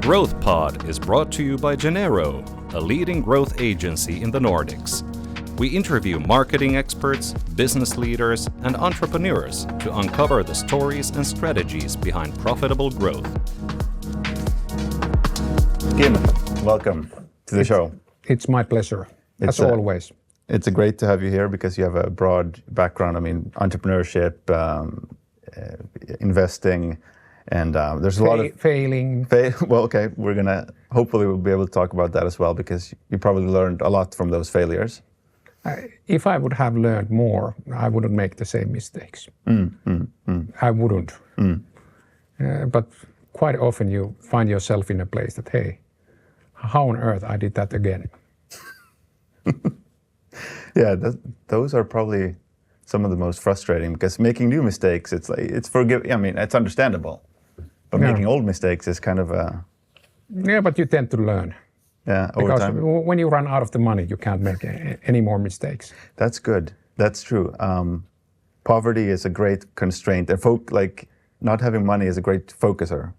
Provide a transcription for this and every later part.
Growth Pod is brought to you by Genero, a leading growth agency in the Nordics. We interview marketing experts, business leaders, and entrepreneurs to uncover the stories and strategies behind profitable growth. Kim, welcome to the show. It's my pleasure, as always. It's great to have you here because you have a broad background. I mean, entrepreneurship, investing, and there's a lot of failing. Well, okay, hopefully we'll be able to talk about that as well because you probably learned a lot from those failures. If I would have learned more, I wouldn't make the same mistakes. I wouldn't. But quite often you find yourself in a place that, hey, how on earth I did that again? Yeah, those are probably some of the most frustrating because making new mistakes, it's understandable. But making old mistakes is kind of a... Yeah, but you tend to learn. Yeah, over because time. When you run out of the money, you can't make any more mistakes. That's good. That's true. Poverty is a great constraint. And not having money is a great focuser.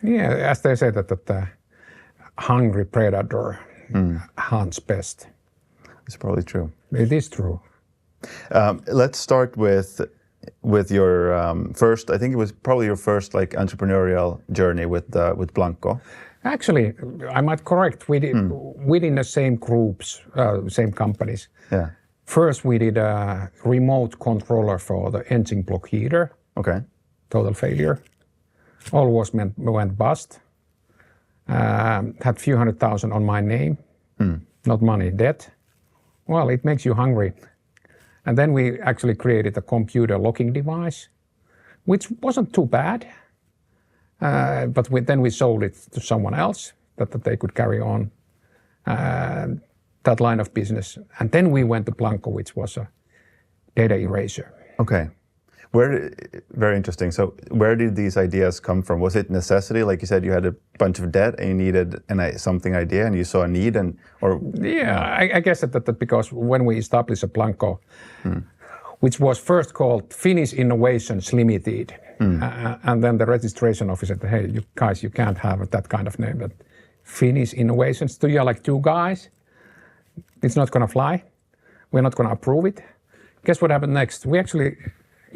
Yeah, as they say that the hungry predator hunts best. It's probably true. It is true. Let's start with your first. I think it was probably your first entrepreneurial journey with Blancco. Actually, I might correct. We did within the same groups, same companies. Yeah. First, we did a remote controller for the engine block heater. Okay. Total failure. Almost went bust. Had few $100,000 on my name. Not money, debt. Well, it makes you hungry. And then we actually created a computer locking device, which wasn't too bad. But then we sold it to someone else that they could carry on that line of business. And then we went to Blancco, which was a data erasure. Okay. Very interesting. So where did these ideas come from? Was it necessity? Like you said, you had a bunch of debt and you needed something idea and you saw a need I guess that because when we established a Blancco, which was first called Finnish Innovations Limited, and then the registration office said, hey, you guys, you can't have that kind of name, but Finnish Innovations, you're like two guys, it's not going to fly, we're not going to approve it. Guess what happened next? We actually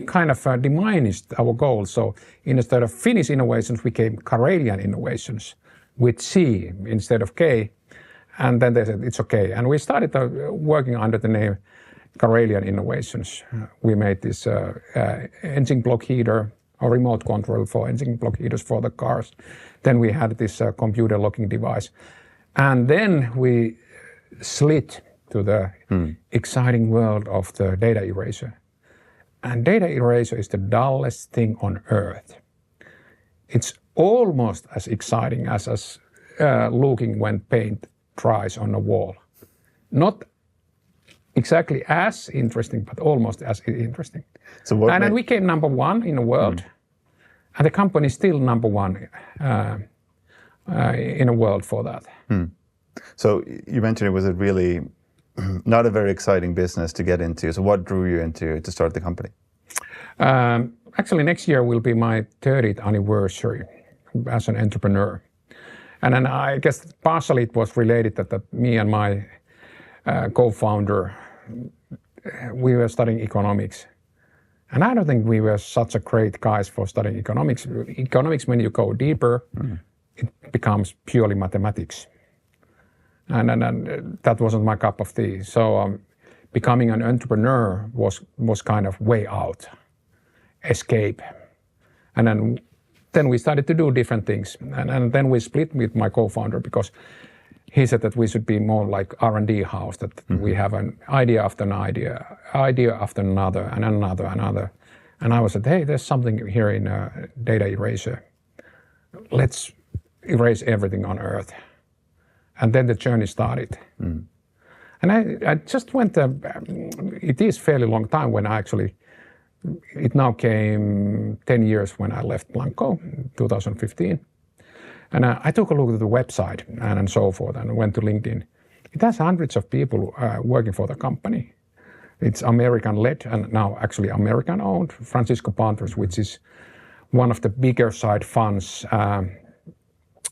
kind of diminished our goals. So instead of Finnish innovations, we became Karelian innovations with C instead of K. And then they said, it's okay. And we started working under the name Karelian Innovations. We made this engine block heater, or remote control for engine block heaters for the cars. Then we had this computer locking device. And then we slid to the exciting world of the data erasure. And data erasure is the dullest thing on earth. It's almost as exciting as looking when paint dries on a wall. Not exactly as interesting, but almost as interesting. And then we came number one in the world. And the company is still number one in the world for that. So you mentioned it was a really not a very exciting business to get into. So what drew you to start the company? Actually, next year will be my 30th anniversary as an entrepreneur. And then I guess partially it was related that me and my co-founder, we were studying economics. And I don't think we were such a great guys for studying economics. Economics, when you go deeper, it becomes purely mathematics. And that wasn't my cup of tea. So becoming an entrepreneur was kind of way out, escape. And then we started to do different things. And then we split with my co-founder because he said that we should be more like R&D house, that we have an idea after an idea after another and another and another. And I was like, hey, there's something here in data erasure. Let's erase everything on Earth. And then the journey started. And I just went, it is fairly long time when it now came 10 years when I left Blancco in 2015. And I took a look at the website and so forth and went to LinkedIn. It has hundreds of people working for the company. It's American-led and now actually American-owned. Francisco Panthers, which is one of the bigger side funds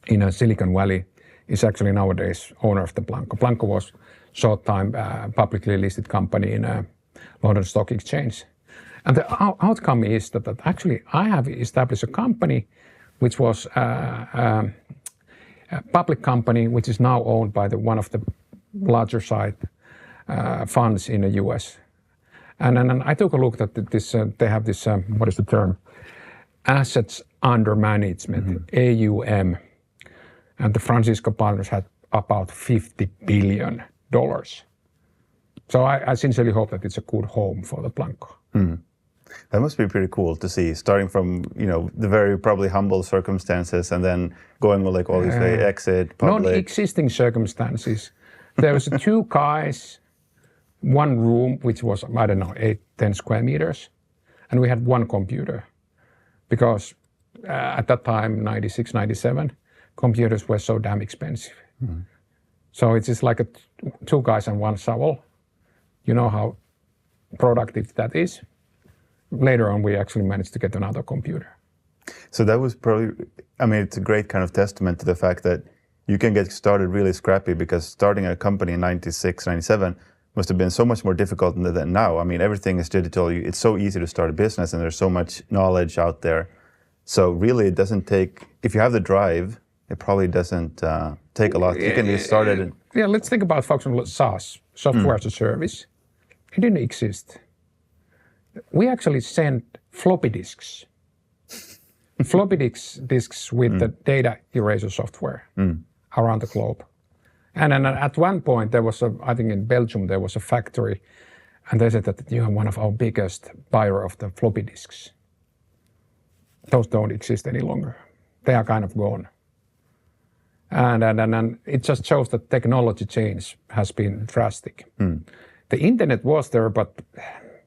in Silicon Valley is actually nowadays owner of the Blancco. Blancco was short time publicly listed company in London Stock Exchange. And the outcome is that actually I have established a company which was a public company which is now owned by one of the larger side funds in the US. And then I took a look at this, they have this, what is the term? Assets under management, AUM. And the Francisco partners had about $50 billion. So I sincerely hope that it's a good home for the Blancco. That must be pretty cool to see, starting from the very probably humble circumstances and then going with like all these exit, public. Non-existing circumstances. There was 2 guys, 1 room, which was, I don't know, 8-10 square meters. And we had 1 computer. Because at that time, 96, 97, computers were so damn expensive. So it's just like 2 guys and 1 shovel. You know how productive that is. Later on, we actually managed to get another computer. So that was probably, it's a great kind of testament to the fact that you can get started really scrappy, because starting a company in 96, 97 must have been so much more difficult than now. Everything is digital. It's so easy to start a business and there's so much knowledge out there. So really it doesn't take, if you have the drive, it probably doesn't take a lot. You can get started. Yeah, let's think about, for example, SaaS, software as a service. It didn't exist. We actually sent floppy disks. Floppy disks with the data erasure software around the globe. And then at one point, there was I think in Belgium, there was a factory, and they said that you are one of our biggest buyer of the floppy disks. Those don't exist any longer. They are kind of gone. And it just shows that technology change has been drastic. The internet was there, but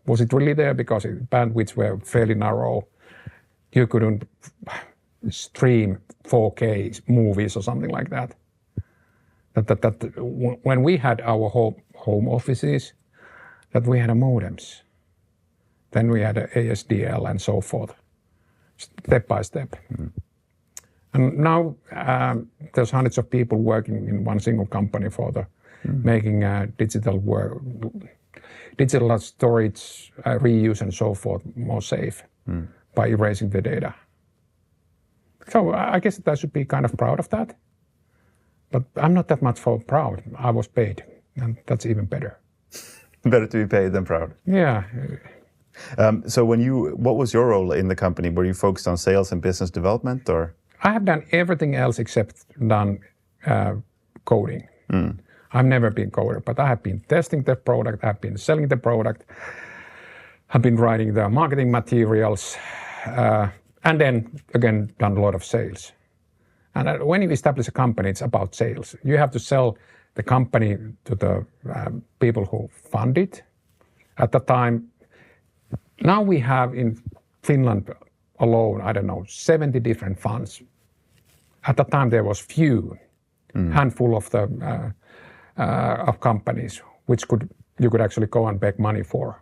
was it really there? Because bandwidths were fairly narrow. You couldn't stream 4K movies or something like that. When we had our home offices, that we had modems. Then we had ASDL and so forth, step by step. And now there's hundreds of people working in one single company for the making digital storage, reuse and so forth more safe by erasing the data. So I guess that I should be kind of proud of that. But I'm not that much proud. I was paid, and that's even better. Better to be paid than proud. Yeah. So what was your role in the company? Were you focused on sales and business development, or? I have done everything else except done coding. I've never been coder, but I have been testing the product, I've been selling the product, I've been writing the marketing materials, and then again done a lot of sales. And when you establish a company, it's about sales. You have to sell the company to the people who fund it. At the time, now we have in Finland alone, 70 different funds. At the time there was few, handful of the of companies which you could actually go and beg money for.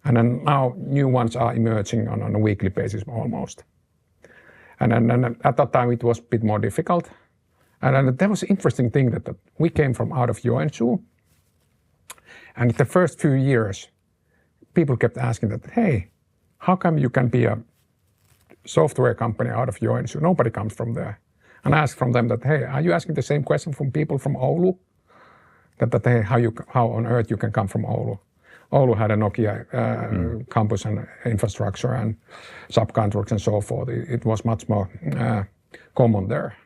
And then now new ones are emerging on a weekly basis almost. And then at that time it was a bit more difficult. And then there was an interesting thing that we came from out of Joensuu. And the first few years, people kept asking that, hey, how come you can be a software company out of Joensuu? Nobody comes from there. And I asked from them that, hey, are you asking the same question from people from Oulu? That hey, how on earth you can come from Oulu? Oulu had a Nokia campus and infrastructure and subcontracts and so forth. It was much more common there.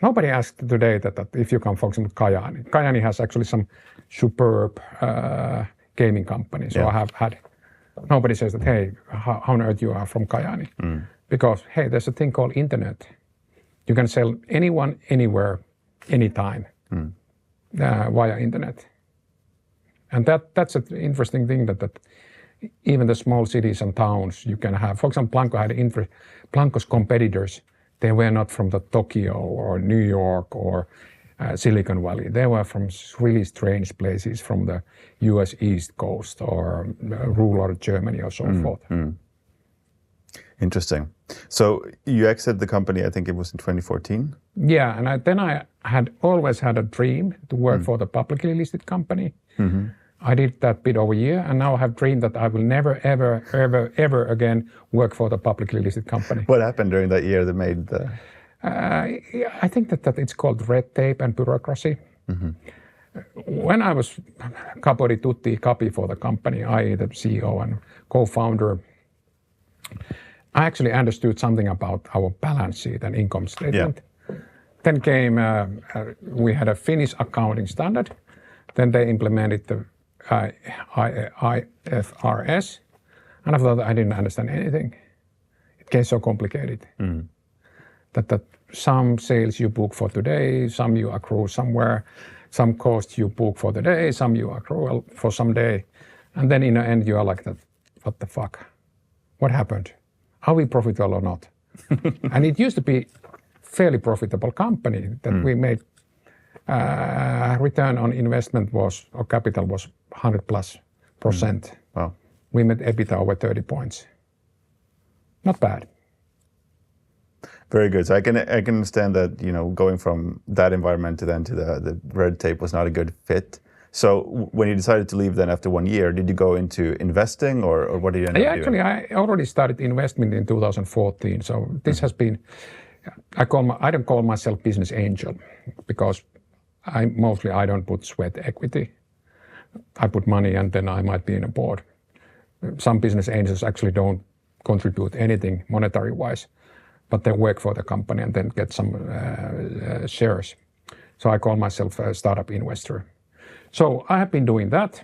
Nobody asked today that if you come, for example, Kajaani. Kajaani has actually some superb gaming companies. So I have had, nobody says that, hey, how on earth you are from Kajaani? Because, hey, there's a thing called internet. You can sell anyone, anywhere, anytime via internet. And that's an interesting thing that even the small cities and towns you can have. For example, Blancco had Blancco's competitors. They were not from the Tokyo or New York or Silicon Valley. They were from really strange places from the US East Coast or rural Germany or so forth. Interesting. So you exited the company, I think it was in 2014? Yeah, and then I had always had a dream to work for the publicly listed company. I did that bit over a year, and now I have dreamed that I will never, ever, ever, ever again work for the publicly listed company. What happened during that year that made the... I think that it's called red tape and bureaucracy. When I was capori tutti capi for the company, I, the CEO and co-founder, I actually understood something about our balance sheet and income statement. Yeah. Then came, we had a Finnish accounting standard. Then they implemented the IFRS. And I thought I didn't understand anything. It became so complicated. That some sales you book for today, some you accrue somewhere, some cost you book for the day, some you accrue for some day. And then in the end you are like that, what the fuck? What happened? Are we profitable or not? And it used to be fairly profitable company that we made return on investment was, or capital was 100+%. Wow. We made EBITDA over 30 points. Not bad. Very good. So I can understand that, you know, going from that environment to then to the red tape was not a good fit. So when you decided to leave then after 1 year, did you go into investing or what did you end up doing? Actually, I already started investment in 2014. So this has been, I don't call myself business angel because I don't put sweat equity. I put money and then I might be in a board. Some business angels actually don't contribute anything monetary wise, but they work for the company and then get some shares. So I call myself a startup investor. So I have been doing that.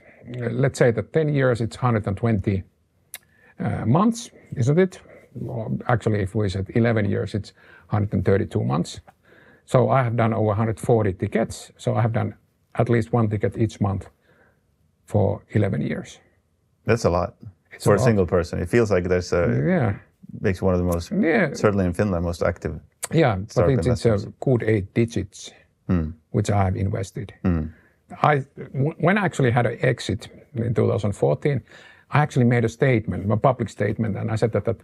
Let's say that 10 years, it's 120 months, isn't it? Or actually, if we said 11 years, it's 132 months. So I have done over 140 tickets. So I have done at least one ticket each month for 11 years. That's a lot for a single person. It feels like there's makes one of the most, certainly in Finland, most active. Yeah, but it's a good 8 digits, which I have invested. When I actually had an exit in 2014, I actually made a statement, a public statement, and I said that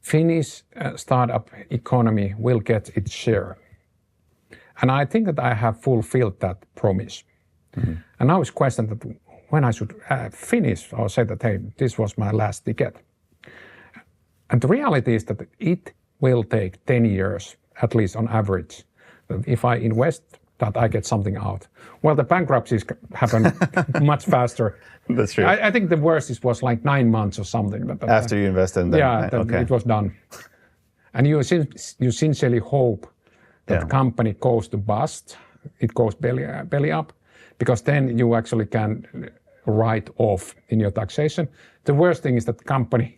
Finnish startup economy will get its share. And I think that I have fulfilled that promise. And now it's question that when I should finish or say that, hey, this was my last ticket. And the reality is that it will take 10 years, at least on average, that if I invest, that I get something out. Well, the bankruptcies happen much faster. That's true. I think the worst was like 9 months or something. After you invested in them? It was done. And you sincerely hope that the company goes to bust, it goes belly up, because then you actually can write off in your taxation. The worst thing is that the company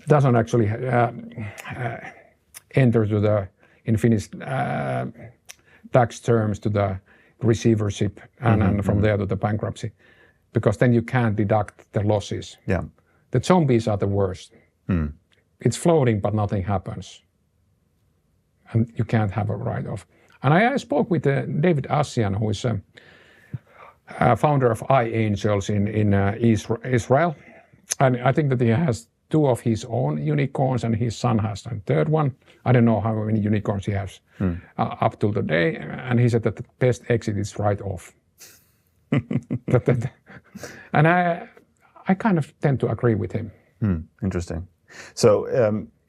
doesn't actually enter to the, in Finnish tax terms, to the receivership and from there to the bankruptcy, because then you can't deduct the losses. Yeah. The zombies are the worst. It's floating, but nothing happens. And you can't have a write-off. And I spoke with David Asian, who is a founder of iAngels in Israel. And I think that he has 2 of his own unicorns and his son has a 3rd one. I don't know how many unicorns he has up till today. And he said that the best exit is write-off. And I kind of tend to agree with him. Interesting. So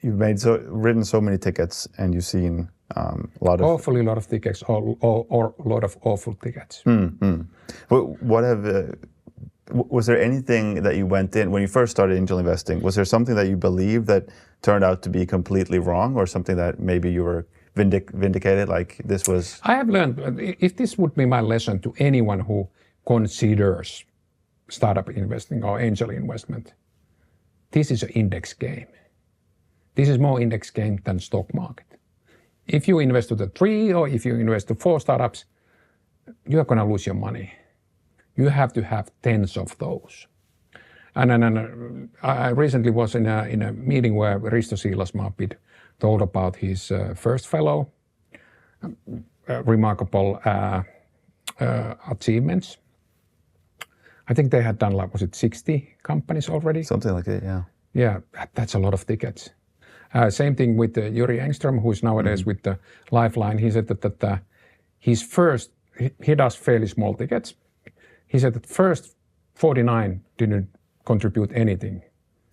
you've written so many tickets and you've seen a lot of... Awfully lot of tickets or a lot of awful tickets. Was there anything that you went in, when you first started angel investing, was there something that you believed that turned out to be completely wrong or something that maybe you were vindicated, like this was... I have learned, if this would be my lesson to anyone who considers startup investing or angel investment, this is an index game. This is more index game than stock market. If you invest to the 3 or if you invest to 4 startups, you are going to lose your money. You have to have tens of those. And then I recently was in a meeting where Risto Siilasmaa told about his first fellow, remarkable achievements. I think they had done, like, was it 60 companies already? Something like that, yeah. Yeah, that's a lot of tickets. Same thing with Juri Engström, who's nowadays with the Lifeline. He said that he does fairly small tickets. He said that first 49 didn't contribute anything.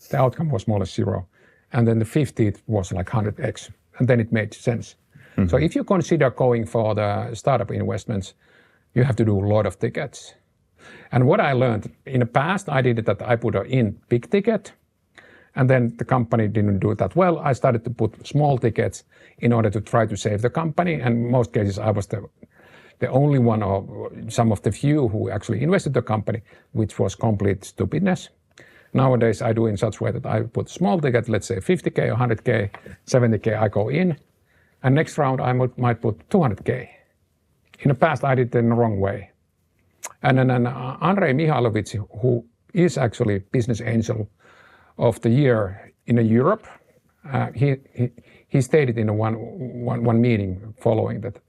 The outcome was more or less zero. And then the 50th was like 100x. And then it made sense. Mm-hmm. So if you consider going for the startup investments, you have to do a lot of tickets. And what I learned in the past, I did it that I put in big ticket. And then the company didn't do that well. I started to put small tickets in order to try to save the company. And in most cases, I was the only one or some of the few who actually invested the company, which was complete stupidness. Nowadays, I do in such a way that I put small ticket, let's say 50K or 100K, 70K, I go in. And next round, I might put 200K. In the past, I did it in the wrong way. And then Andrei Mihailovich, who is actually business angel of the year in Europe, he stated in one meeting following that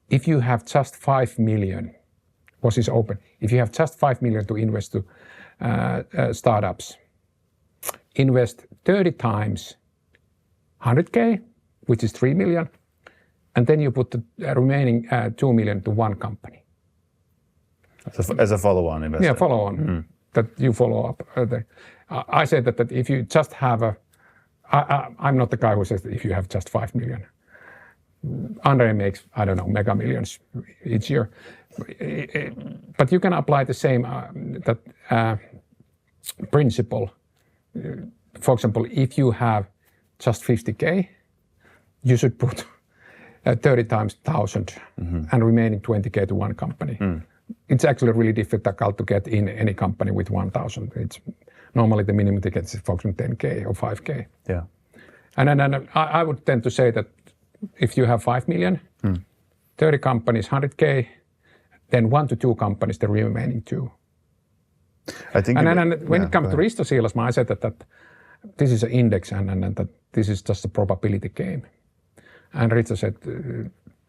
if you have just 5 million, was his open, if you have just 5 million to invest to startups, invest 30 times 100K, which is 3 million, and then you put the remaining 2 million to one company. As a follow-on investment. Yeah, follow-on, that you follow up. I said that if you just have I'm not the guy who says that if you have just 5 million. Andre makes, I don't know, mega millions each year. But you can apply the same principle. For example, if you have just 50K, you should put 30 times 1,000 and remaining 20K to one company. It's actually really difficult to get in any company with 1,000. It's normally the minimum ticket is for example 10K or 5K. Yeah. And then I would tend to say that if you have 5 million, 30 companies, 100K, then 1 to 2 companies, the remaining 2. I think. And then when it comes to Risto Siilasmaa, I said that this is an index and that this is just a probability game. And Risto said,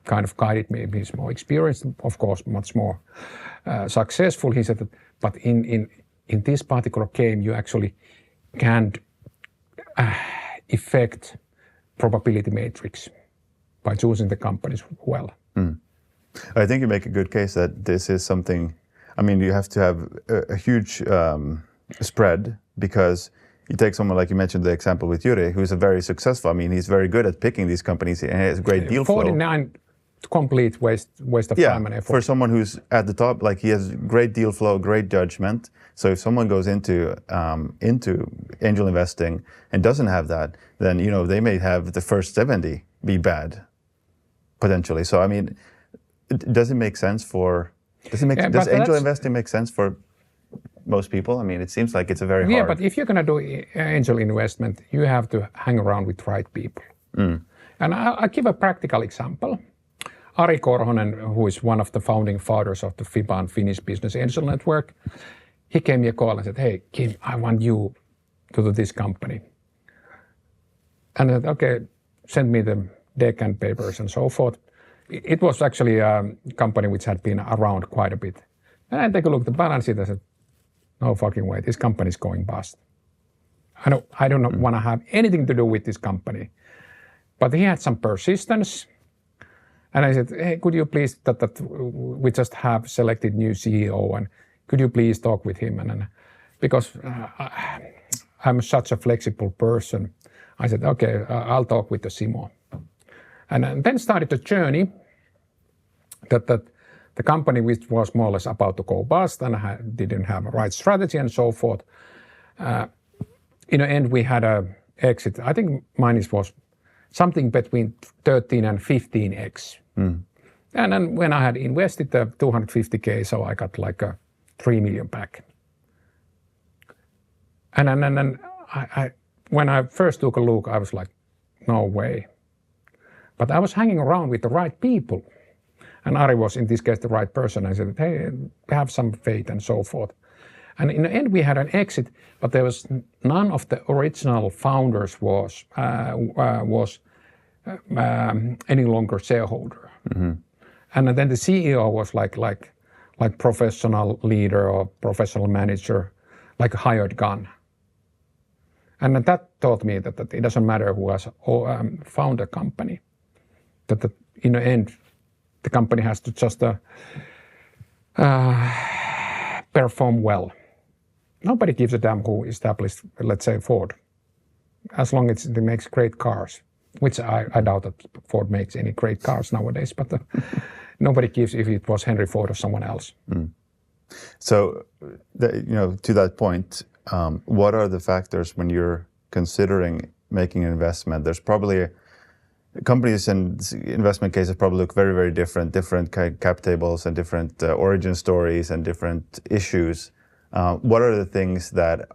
kind of guided me. He's more experienced, of course, much more successful. He said that, but in this particular game, you actually can't affect probability matrix by choosing the companies well. I think you make a good case that this is something, I mean, you have to have a huge spread, because you take someone like you mentioned the example with Juri, who's a very successful, I mean, he's very good at picking these companies and he has great deal flow. 49 complete waste of time and effort. For someone who's at the top, like he has great deal flow, great judgment. So if someone goes into angel investing and doesn't have that, then they may have the first 70 be bad, potentially. So I mean, does it make sense for? Does angel investing make sense for most people? I mean, it seems like it's a very hard. Yeah, but if you're going to do angel investment, you have to hang around with right people. And I'll give a practical example. Ari Korhonen, who is one of the founding fathers of the FIBAN Finnish Business Angel Network, he gave me a call and said, "Hey, Kim, I want you to do this company." And I said, "Okay, send me the deck and papers and so forth." It was actually a company which had been around quite a bit. And I take a look at the balance sheet and I said, no fucking way, this company is going bust. I don't want to have anything to do with this company. But he had some persistence. And I said, hey, could you please, we just have selected new CEO, and could you please talk with him? And because I'm such a flexible person, I said, okay, I'll talk with the Simo. And then started the journey that the company, which was more or less about to go bust and didn't have a right strategy and so forth. In the end, we had a exit. I think mine was something between 13 and 15x. And then when I had invested the 250K, so I got like a 3 million back. And then when I first took a look, I was like, no way. But I was hanging around with the right people. And Ari was, in this case, the right person. I said, hey, have some faith and so forth. And in the end, we had an exit, but there was none of the original founders was any longer shareholder. And then the CEO was like professional leader or professional manager, like a hired gun. And that taught me that it doesn't matter who has found a company, that in the end, the company has to just perform well. Nobody gives a damn who established, let's say, Ford, as long as it makes great cars, which I doubt that Ford makes any great cars nowadays, but nobody gives if it was Henry Ford or someone else. So, to that point, what are the factors when you're considering making an investment? There's probably companies and investment cases probably look very, very different cap tables and different origin stories and different issues. What are the things that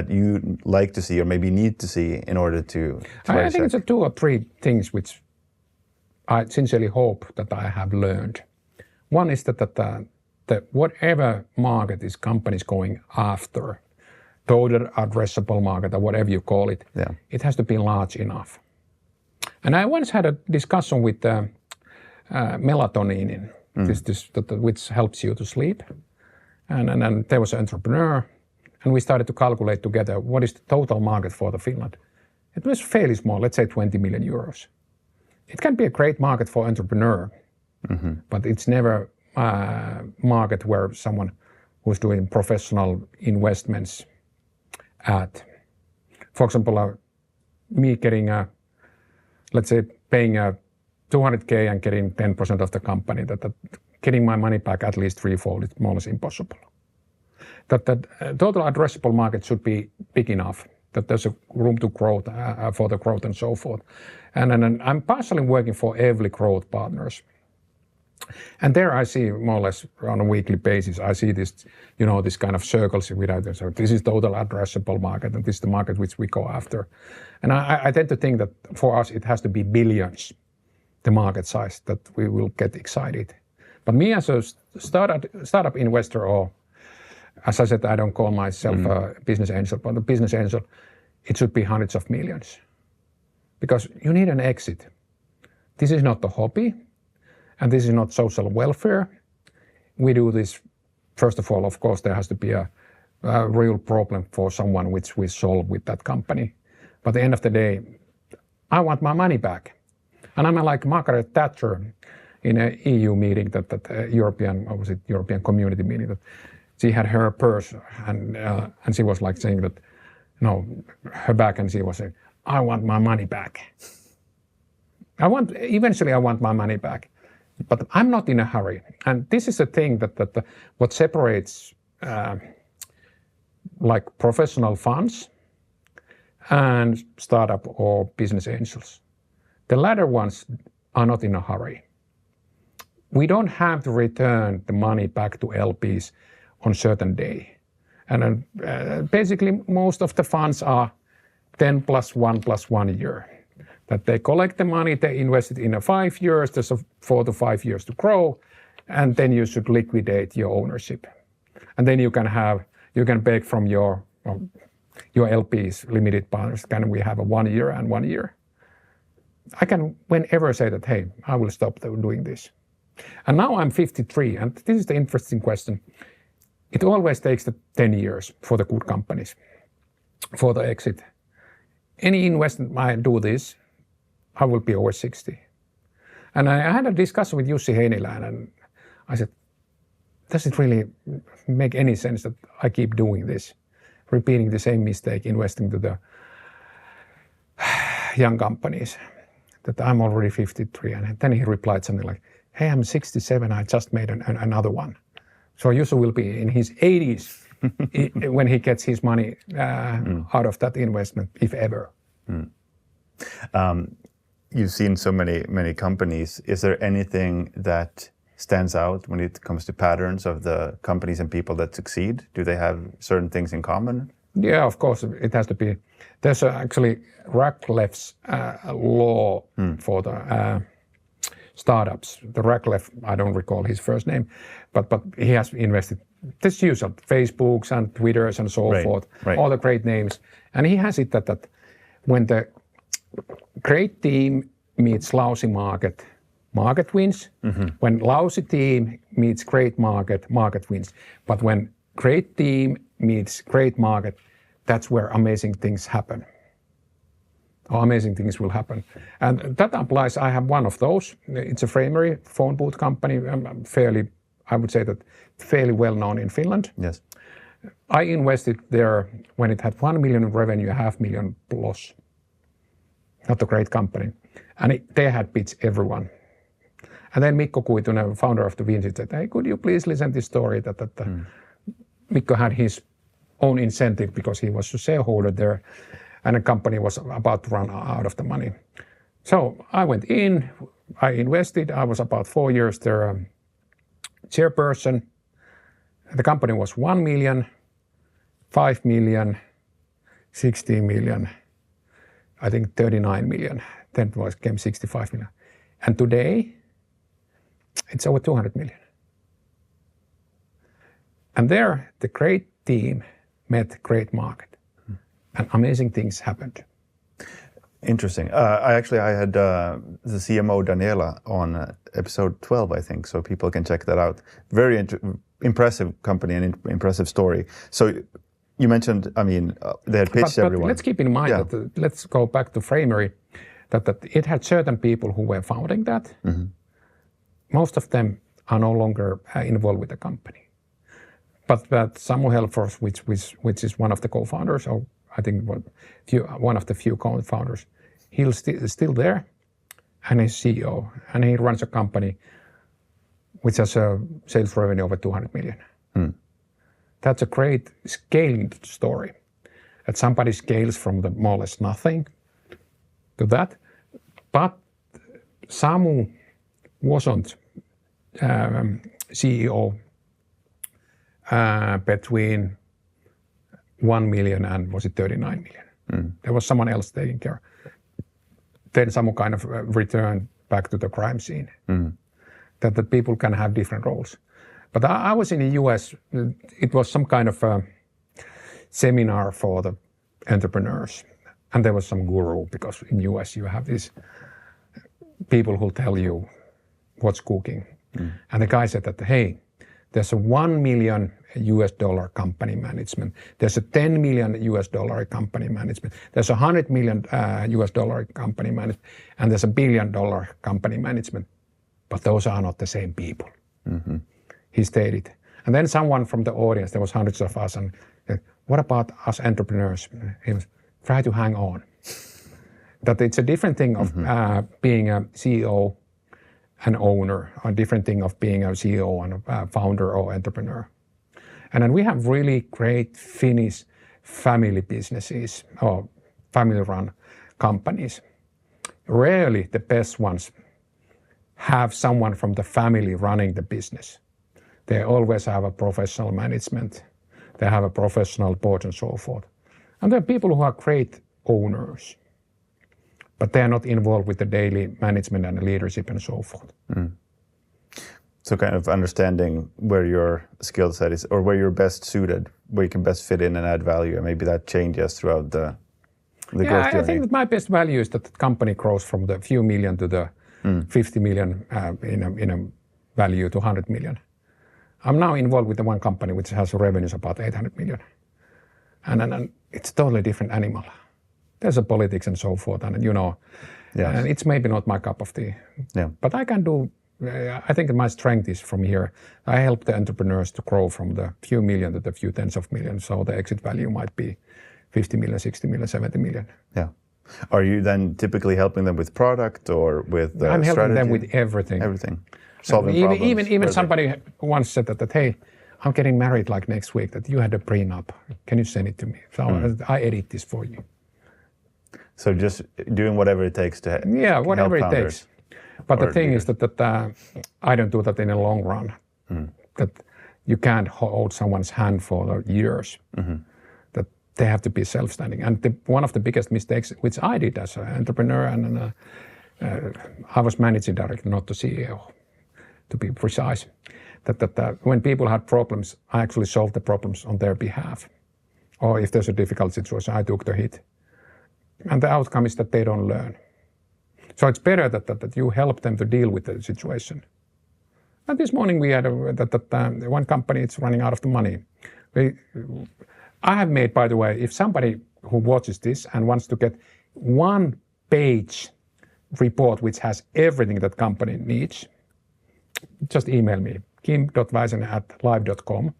you like to see or maybe need to see in order to I think it's 2 or 3 things which I sincerely hope that I have learned. One is that whatever market this company is going after, total addressable market or whatever you call it, it has to be large enough. And I once had a discussion with melatonin, which helps you to sleep. And there was an entrepreneur, and we started to calculate together what is the total market for the Finland. It was fairly small, let's say 20 million euros. It can be a great market for entrepreneur, but it's never a market where someone who's doing professional investments at. For example, me getting let's say paying 200K and getting 10% of the company, that getting my money back at least threefold is more or less impossible. That total addressable market should be big enough, that there's a room to grow for the growth and so forth. And I'm partially working for Evli Growth Partners. And there I see more or less on a weekly basis, I see this, this kind of circles without this. So this is total addressable market, and this is the market which we go after. And I tend to think that for us, it has to be billions, the market size, that we will get excited. But me as a startup investor, or as I said, I don't call myself a business angel, but a business angel, it should be hundreds of millions. Because you need an exit. This is not a hobby. And this is not social welfare. We do this, first of all, of course, there has to be a real problem for someone which we solve with that company. But at the end of the day, I want my money back. And I'm like Margaret Thatcher in an EU meeting, that European Community meeting, that she had her purse and she was like saying that, her back, and she was saying, I want my money back. Eventually I want my money back. But I'm not in a hurry. And this is the thing that what separates like professional funds and startup or business angels. The latter ones are not in a hurry. We don't have to return the money back to LPs on a certain day. And basically most of the funds are 10 plus 1 year. That they collect the money, they invest it in 5 years, there's 4 to 5 years to grow, and then you should liquidate your ownership. And then you can beg from your LPs, limited partners, can we have a 1 year and 1 year? I can whenever say that, hey, I will stop doing this. And now I'm 53, and this is the interesting question. It always takes 10 years for the good companies, for the exit. Any investment I do this, I will be over 60. And I had a discussion with Jussi Heinilä, and I said, does it really make any sense that I keep doing this, repeating the same mistake, investing to the young companies, that I'm already 53? And then he replied something like, hey, I'm 67, I just made another one. So Jussi will be in his 80s when he gets his money out of that investment, if ever. You've seen so many companies. Is there anything that stands out when it comes to patterns of the companies and people that succeed? Do they have certain things in common? Yeah, of course, it has to be. There's actually Rackleff's law for the startups. The Rackleff, I don't recall his first name, but he has invested this usual Facebooks and Twitters and so forth, all the great names. And he has it that when the great team meets lousy market, market wins. When lousy team meets great market, market wins. But when great team meets great market, that's where amazing things happen. Or amazing things will happen. And that applies, I have one of those. It's a Framery phone booth company, I would say that fairly well known in Finland. Yes. I invested there when it had 1 million in revenue, 500,000 loss. Not a great company. And they had pitched everyone. And then Mikko Kuitunen, founder of the Vincent, said, hey, could you please listen to this story that Mikko had his own incentive because he was a shareholder there and the company was about to run out of the money. So I went in, I invested, I was about 4 years their chairperson. The company was 1 million, 5 million, 16 million, I think 39 million. Then it came 65 million. And today, it's over 200 million. And there, the great team met great market. And amazing things happened. Interesting. I had the CMO Daniela on episode 12, I think, so people can check that out. Very impressive company and impressive story. So you mentioned, they had pitched everyone. But let's keep in mind that, let's go back to Framery, that it had certain people who were founding that. Mm-hmm. Most of them are no longer involved with the company. But Samuel Helfors, which is one of the co-founders, or I think one of the few co-founders, he's still there, and he's CEO, and he runs a company which has a sales revenue over 200 million. That's a great scaling story. That somebody scales from the more or less nothing to that. But Samu wasn't CEO between 1 million and was it 39 million? There was someone else taking care. Then Samu kind of returned back to the crime scene. That people can have different roles. But I was in the US, it was some kind of a seminar for the entrepreneurs. And there was some guru, because in US you have these people who tell you what's cooking. And the guy said that, hey, there's a $1 million company management. There's a $10 million company management. There's a $100 million company management. And there's a $1 billion company management. But those are not the same people. He stated. And then someone from the audience, there was hundreds of us, and said, what about us entrepreneurs? He was, try to hang on. That it's a different thing of being a CEO and owner, a different thing of being a CEO and a founder or entrepreneur. And then we have really great Finnish family businesses or family-run companies. Rarely the best ones have someone from the family running the business. They always have a professional management. They have a professional board and so forth. And there are people who are great owners, but they are not involved with the daily management and the leadership and so forth. So kind of understanding where your skill set is, or where you're best suited, where you can best fit in and add value, and maybe that changes throughout the growth journey. I think that my best value is that the company grows from the few million to the 50 million in a value to 100 million. I'm now involved with the one company which has revenues about 800 million. And it's a totally different animal. There's a politics and so forth, and and it's maybe not my cup of tea. Yeah. But I can do, I think my strength is from here. I help the entrepreneurs to grow from the few million to the few tens of millions, so the exit value might be 50 million, 60 million, 70 million. Yeah. Are you then typically helping them with product or with strategy? I'm helping them with everything. Everything. Solving problems. Even somebody once said that, hey, I'm getting married like next week, that you had a prenup. Can you send it to me? So I edit this for you. So just doing whatever it takes to help whatever it founders. takes. But the thing is that I don't do that in the long run. That you can't hold someone's hand for years. That they have to be self-standing. And one of the biggest mistakes, which I did as an entrepreneur, and I was managing director, not the CEO, to be precise, that when people had problems, I actually solved the problems on their behalf. Or if there's a difficult situation, I took the hit. And the outcome is that they don't learn. So it's better that you help them to deal with the situation. And this morning we had one company, it's running out of the money. I have made, by the way, if somebody who watches this and wants to get 1-page report which has everything that company needs, just email me, kim.vaisanen@live.com.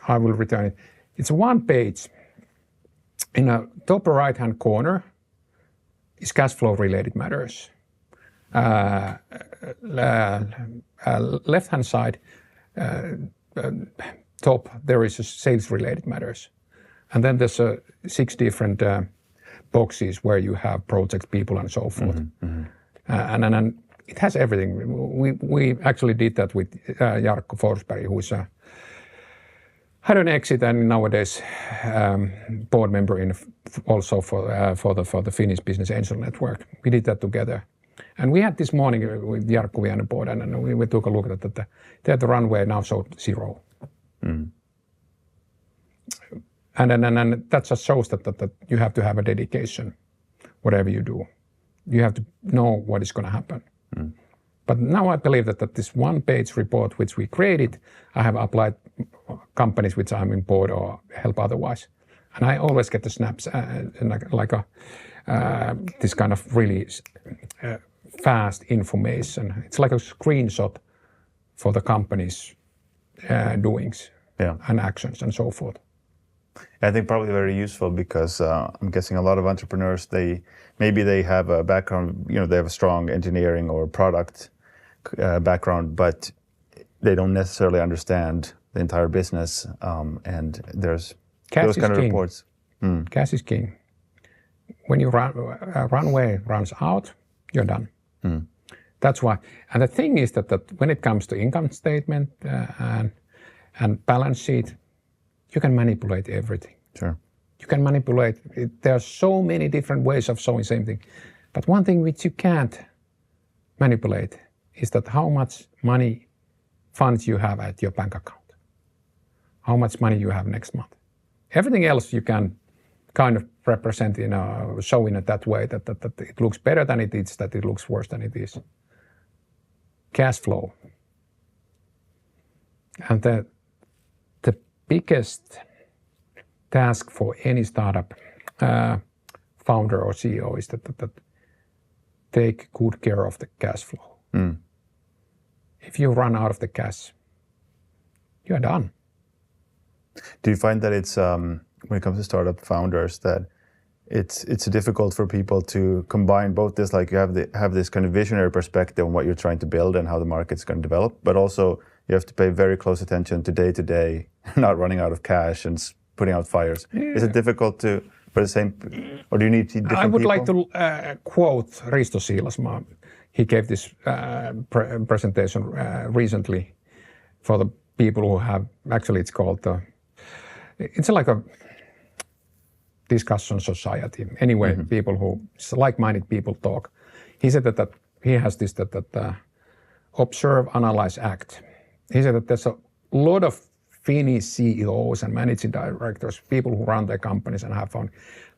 I will return it. It's 1 page. In the top right-hand corner is cash flow related matters. Left-hand side, top, there is a sales related matters. And then there's 6 different boxes where you have projects, people, and so forth. And it has everything. We actually did that with Jarkko Forsberg, who's had an exit and nowadays board member also for the Finnish Business Angel Network. We did that together. And we had this morning with Jarkko, we on the board, and we took a look at that. The runway now showed 0. And that just shows that you have to have a dedication, whatever you do. You have to know what is going to happen. But now I believe that this 1-page report which we created, I have applied companies which I'm in board or help otherwise. And I always get the snaps this kind of really fast information. It's like a screenshot for the company's doings and actions and so forth. I think probably very useful because I'm guessing a lot of entrepreneurs, they have a background, they have a strong engineering or product background, but they don't necessarily understand the entire business. And there's those kind of reports. Cash is king. When your runway runs out, you're done. That's why. And the thing is that when it comes to income statement and balance sheet, you can manipulate everything. Sure. You can manipulate it. There are so many different ways of showing same thing. But one thing which you can't manipulate is that how much money funds you have at your bank account. How much money you have next month. Everything else you can kind of represent showing it that way, that it looks better than it is, that it looks worse than it is. Cash flow. And the biggest task for any startup founder or CEO is that take good care of the cash flow. If you run out of the cash, you're done. Do you find that it's when it comes to startup founders that it's difficult for people to combine both this, like you have this kind of visionary perspective on what you're trying to build and how the market's going to develop, but also you have to pay very close attention to day, not running out of cash and putting out fires. Is it difficult for the same, or do you need different people? I would like to quote Risto Siilasmaa. He gave this presentation recently for the people who have, actually it's called, it's like a discussion society. Anyway, people who, like-minded people talk. He said that he has this, that observe, analyze, act. He said that there's a lot of Finnish CEOs and managing directors, people who run their companies and have fun.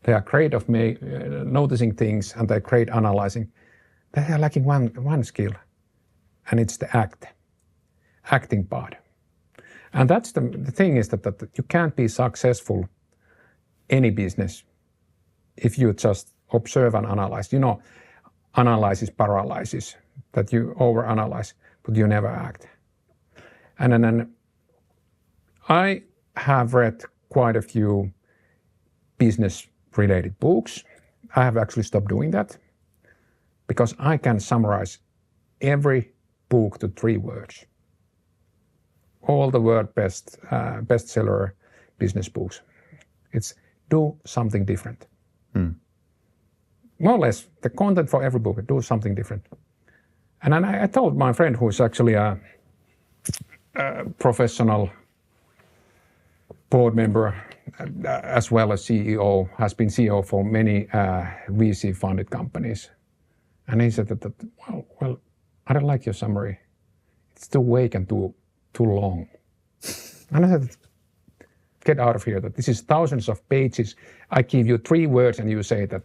They are great of noticing things and they're great analyzing. They are lacking one skill, and it's the acting part. And that's the thing is that you can't be successful any business if you just observe and analyze. Analysis paralyzes, that you overanalyze, but you never act. And then I have read quite a few business-related books. I have actually stopped doing that because I can summarize every book to 3 words. All the world bestseller business books. It's do something different. More or less, the content for every book, do something different. And then I told my friend, who is actually a professional board member as well as CEO, has been CEO for many VC-funded companies. And he said that well, I don't like your summary. It's too vague and too long. And I said, get out of here, that this is thousands of pages. I give you 3 words and you say that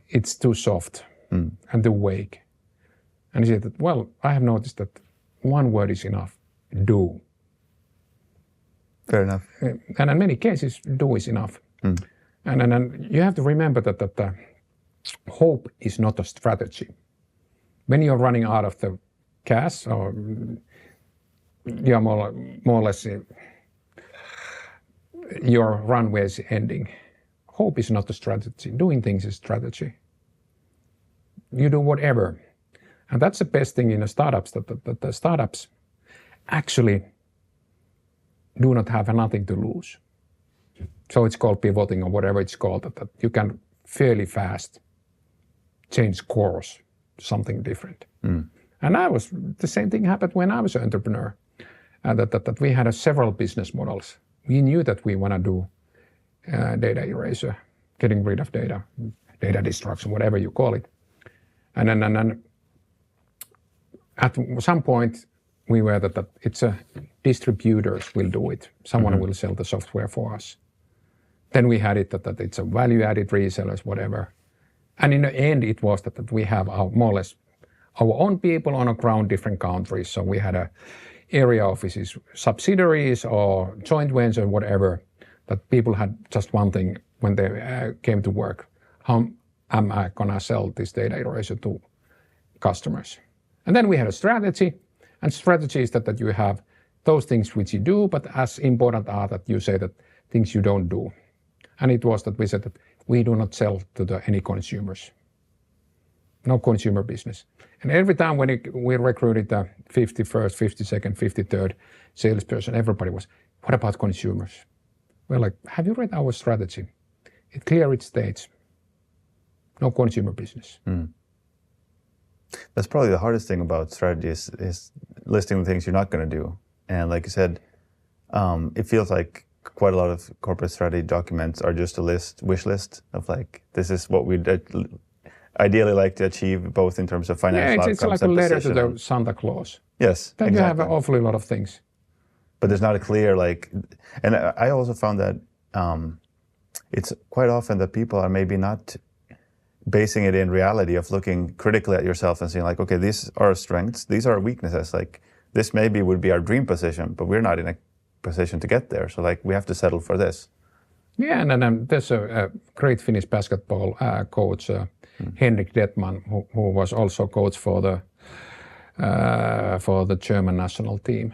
it's too soft and too vague. And he said that, well, I have noticed that 1 word is enough, do. Fair enough. And in many cases, do is enough. And then you have to remember that hope is not a strategy. When you're running out of the cash, or you're more or less your runway is ending, hope is not a strategy. Doing things is strategy. You do whatever. And that's the best thing in the startups, that the startups actually do not have nothing to lose. So it's called pivoting or whatever it's called, that you can fairly fast change course, something different. And the same thing happened when I was an entrepreneur, that we had several business models. We knew that we want to do data erasure, getting rid of data destruction, whatever you call it. And then at some point, we were that it's distributors will do it. Someone will sell the software for us. Then we had it that it's a value-added resellers, whatever. And in the end, it was that we have more or less our own people on the ground, different countries. So we had area offices, subsidiaries or joint ventures or whatever, that people had just one thing when they came to work. How am I going to sell this data erasure to customers? And then we had a strategy, and strategy is that you have those things which you do, but as important are that you say that things you don't do. And it was that we said that we do not sell to any consumers. No consumer business. And every time when we recruited the 51st, 52nd, 53rd salesperson, everybody was, what about consumers? We're like, have you read our strategy? It clearly states, no consumer business. That's probably the hardest thing about strategy is listing the things you're not going to do. And like you said, it feels like quite a lot of corporate strategy documents are just a wish list of like, this is what we'd ideally like to achieve, both in terms of financial outcomes. It's like a letter to the Santa Claus. Yes, then you have an awfully lot of things. But there's not a clear and I also found that it's quite often that people are maybe not basing it in reality of looking critically at yourself and saying like, okay, these are our strengths, these are our weaknesses. Like this maybe would be our dream position, but we're not in a position to get there. So like we have to settle for this. Yeah, and then there's a great Finnish basketball coach, Henrik Detman, who was also coach for the German national team.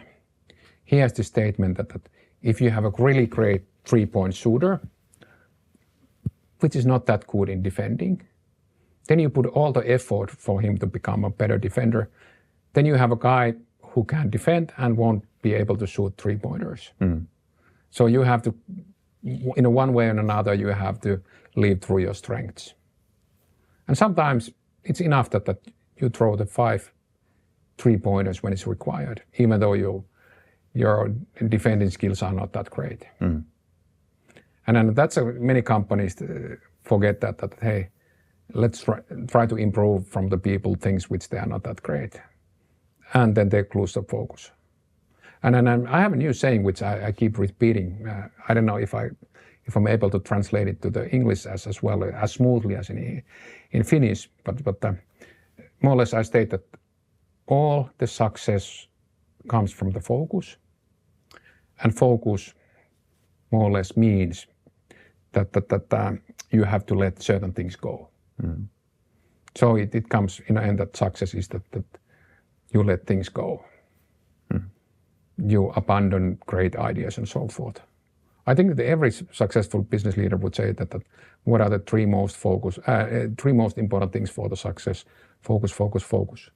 He has the statement that if you have a really great three-point shooter, which is not that good in defending, then you put all the effort for him to become a better defender. Then you have a guy who can defend and won't be able to shoot three-pointers. So you have to, in one way or another, you have to live through your strengths. And sometimes it's enough that you throw the 5 three-pointers when it's required, even though your defending skills are not that great. And then that's many companies forget that hey, let's try to improve from the people things which they are not that great. And then they lose the focus. And then I have a new saying which I keep repeating. I don't know if I'm able to translate it to the English as well as smoothly as in Finnish, but more or less I state that all the success comes from the focus, and focus more or less means that you have to let certain things go. So it comes in the end that success is that you let things go. You abandon great ideas and so forth. I think that every successful business leader would say that what are the three most important things for the success? Focus, focus, focus.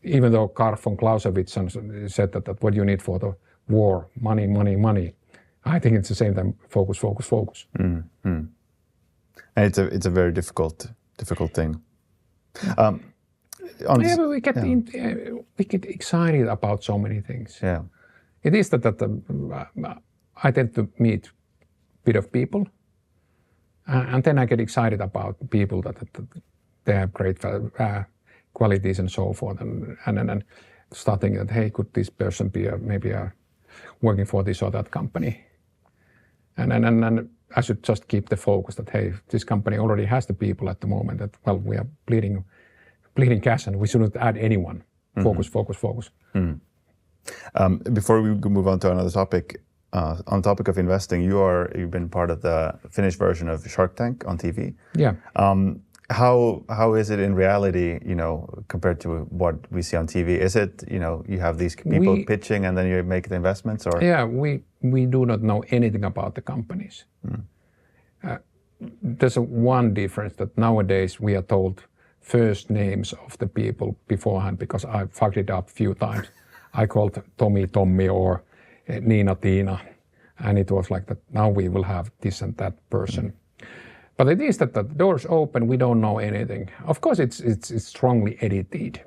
Even though Karl von Clausewitz said that what you need for the war, money, money, money. I think it's the same time, focus, focus, focus. And it's a very difficult thing. We get excited about so many things. Yeah, it is that I tend to meet a bit of people, and then I get excited about people that they have great qualities and so forth, and start thinking that hey, could this person be maybe working for this or that company, and I should just keep the focus that hey, this company already has the people at the moment that well we are bleeding cash and we shouldn't add anyone. Focus, focus, focus. Before we move on to another topic, on topic of investing, you've been part of the Finnish version of Shark Tank on TV. Yeah. How is it in reality, compared to what we see on TV? Is it, you have these people pitching and then you make the investments, or? Yeah, we do not know anything about the companies. There's one difference that nowadays we are told first names of the people beforehand, because I fucked it up a few times. I called Tommy or Nina Tina, and it was like that. Now we will have this and that person. But it is that the doors open, we don't know anything. Of course, it's strongly edited.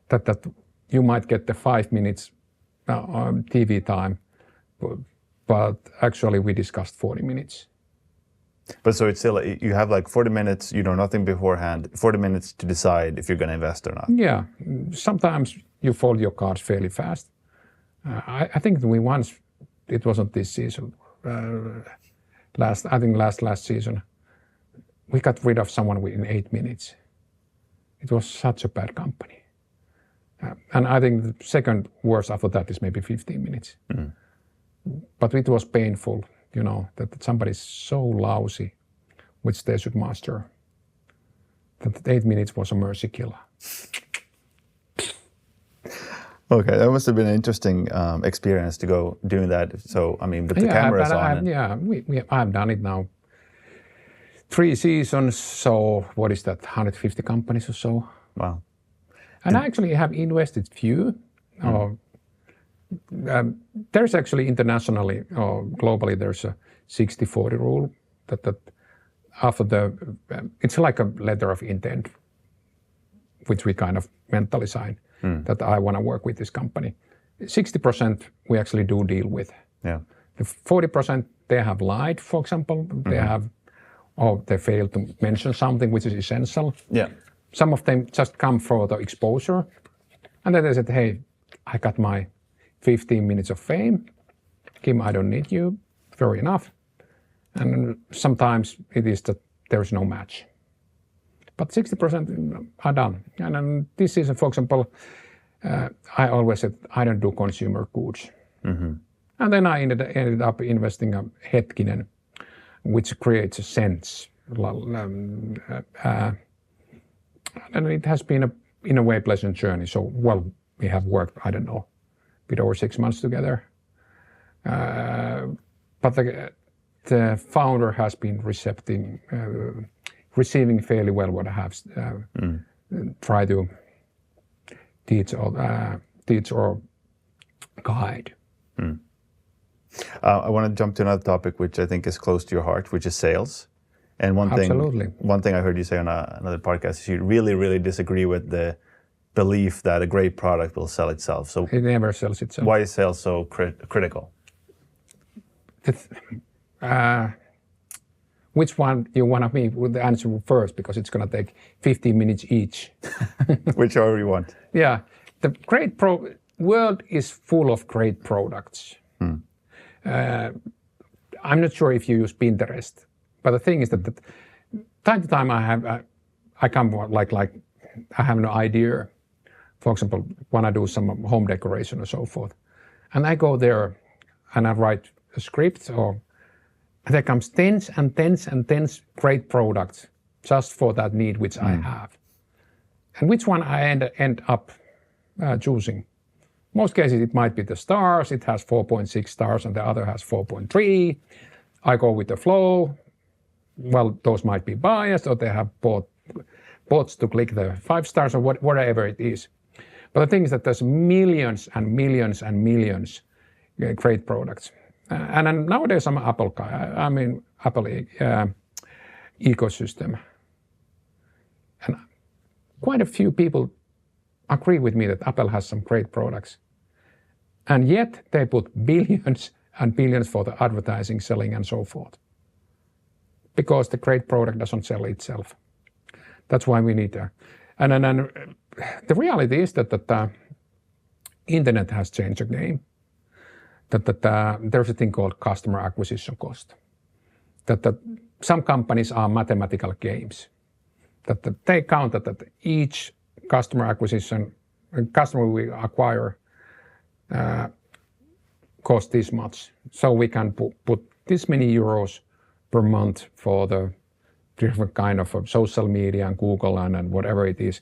That you might get the 5 minutes TV time, but actually we discussed 40 minutes. But so it's still, you have like 40 minutes, you know nothing beforehand, 40 minutes to decide if you're going to invest or not. Yeah, sometimes you fold your cards fairly fast. I think it wasn't this season, last season, we got rid of someone within 8 minutes. It was such a bad company. And I think the second worst after that is maybe 15 minutes. But it was painful, that somebody's so lousy, which they should master, that 8 minutes was a mercy kill. Okay, that must have been an interesting experience to go doing that. So, I mean, with the cameras on. I've done it now 3 seasons, so what is that, 150 companies or so? Wow. And I actually have invested few. There's actually internationally or globally, there's a 60-40 rule that after it's like a letter of intent, which we kind of mentally sign, that I want to work with this company. 60% we actually do deal with. Yeah. The 40%, they have lied, for example. They failed to mention something which is essential. Yeah. Some of them just come for the exposure. And then they said, hey, I got my 15 minutes of fame. Kim, I don't need you. Fair enough. And sometimes it is that there's no match. But 60% are done. And then this season, for example, I always said, I don't do consumer goods. And then I ended up investing a Hetkinen, which creates a sense. And it has been, in a way, pleasant journey. So, we have worked, I don't know, a bit over 6 months together. But the founder has been receiving fairly well what I have tried to teach or guide. I want to jump to another topic which I think is close to your heart, which is sales. And one thing I heard you say on another podcast is you really, really disagree with the belief that a great product will sell itself. So it never sells itself. Why is sales so critical? Which one you want me with the answer first, because it's going to take 15 minutes each. Whichever you want. Yeah, the world is full of great products. I'm not sure if you use Pinterest, but the thing is that time to time I come like I have an idea. For example, when I do some home decoration or so forth, and I go there and I write a script, and there comes tens and tens and tens great products just for that need which I have. And which one I end up choosing? Most cases it might be the stars. It has 4.6 stars and the other has 4.3. I go with the flow. Well, those might be biased, or they have bots to click the 5 stars or whatever it is. But the thing is that there's millions and millions and millions great products. And then nowadays I'm an Apple guy. I mean, Apple ecosystem. And quite a few people agree with me that Apple has some great products. And yet they put billions and billions for the advertising, selling, and so forth. Because the great product doesn't sell itself. That's why we need to. And then the reality is that the internet has changed the game. That there's a thing called customer acquisition cost. That some companies are mathematical games. That they count that each customer we acquire cost this much. So we can put this many euros per month for the different kind of social media and Google and whatever it is,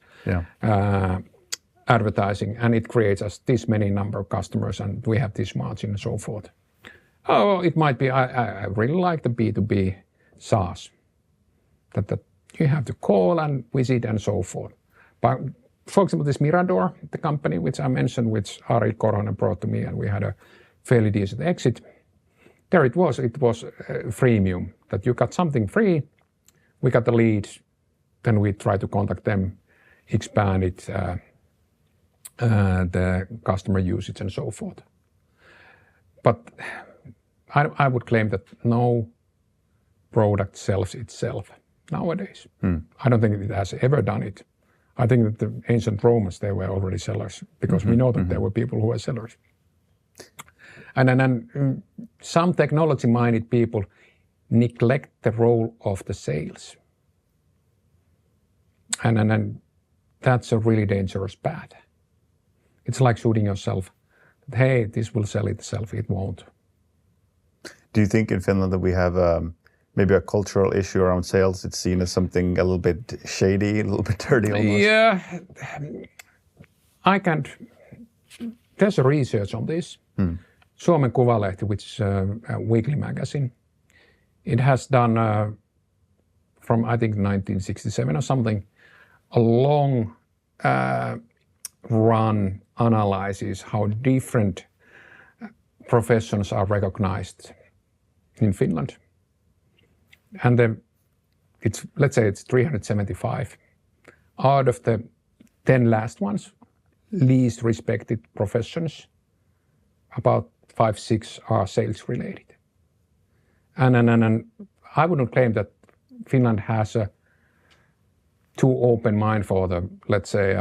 advertising, and it creates us this many number of customers, and we have this margin and so forth. Oh, it might be, I really like the B2B SaaS, that you have to call and visit and so forth. But for example, this Mirador, the company which I mentioned, which Ari Korhonen brought to me, and we had a fairly decent exit. There it was freemium, that you got something free, we got the leads, then we try to contact them, expand it, the customer usage and so forth. But I would claim that no product sells itself nowadays. I don't think it has ever done it. I think that the ancient Romans, they were already sellers, because we know that there were people who were sellers. And then some technology-minded people neglect the role of the sales. And then that's a really dangerous path. It's like shooting yourself. Hey, this will sell itself. It won't. Do you think in Finland that we have maybe a cultural issue around sales? It's seen as something a little bit shady, a little bit dirty almost? Yeah, there's a research on this. Suomen Kuvalehti, which is a weekly magazine, it has done from I think 1967 or something, a long run analysis how different professions are recognized in Finland. And let's say it's 375. Out of the 10 last ones, least respected professions, about 5-6 are sales related. And I wouldn't claim that Finland has a too open mind for the, let's say,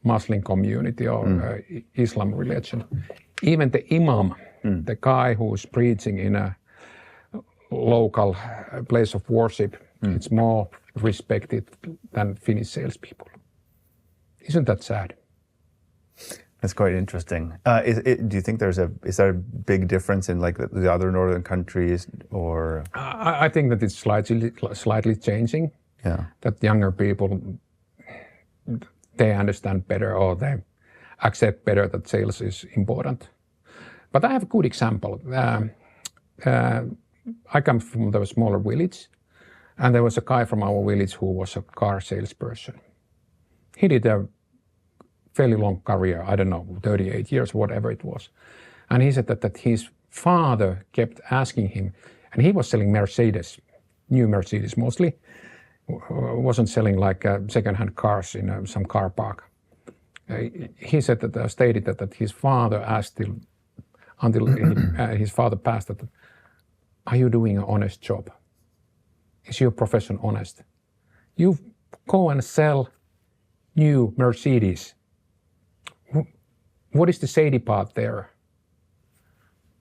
Muslim community or Islam religion. Even the imam, the guy who's preaching in a local place of worship, it's more respected than Finnish salespeople. Isn't that sad? That's quite interesting. Do you think is there a big difference in like the other northern countries, or? I think that it's slightly changing. Yeah. That younger people, they understand better, or they accept better that sales is important. But I have a good example. I come from the smaller village, and there was a guy from our village who was a car salesperson. He did a fairly long career, I don't know, 38 years, whatever it was. And he said that his father kept asking him, and he was selling Mercedes, new Mercedes mostly, wasn't selling like second-hand cars in some car park. He said stated that his father asked until his father passed that, are you doing an honest job? Is your profession honest? You go and sell new Mercedes. What is the shady part there?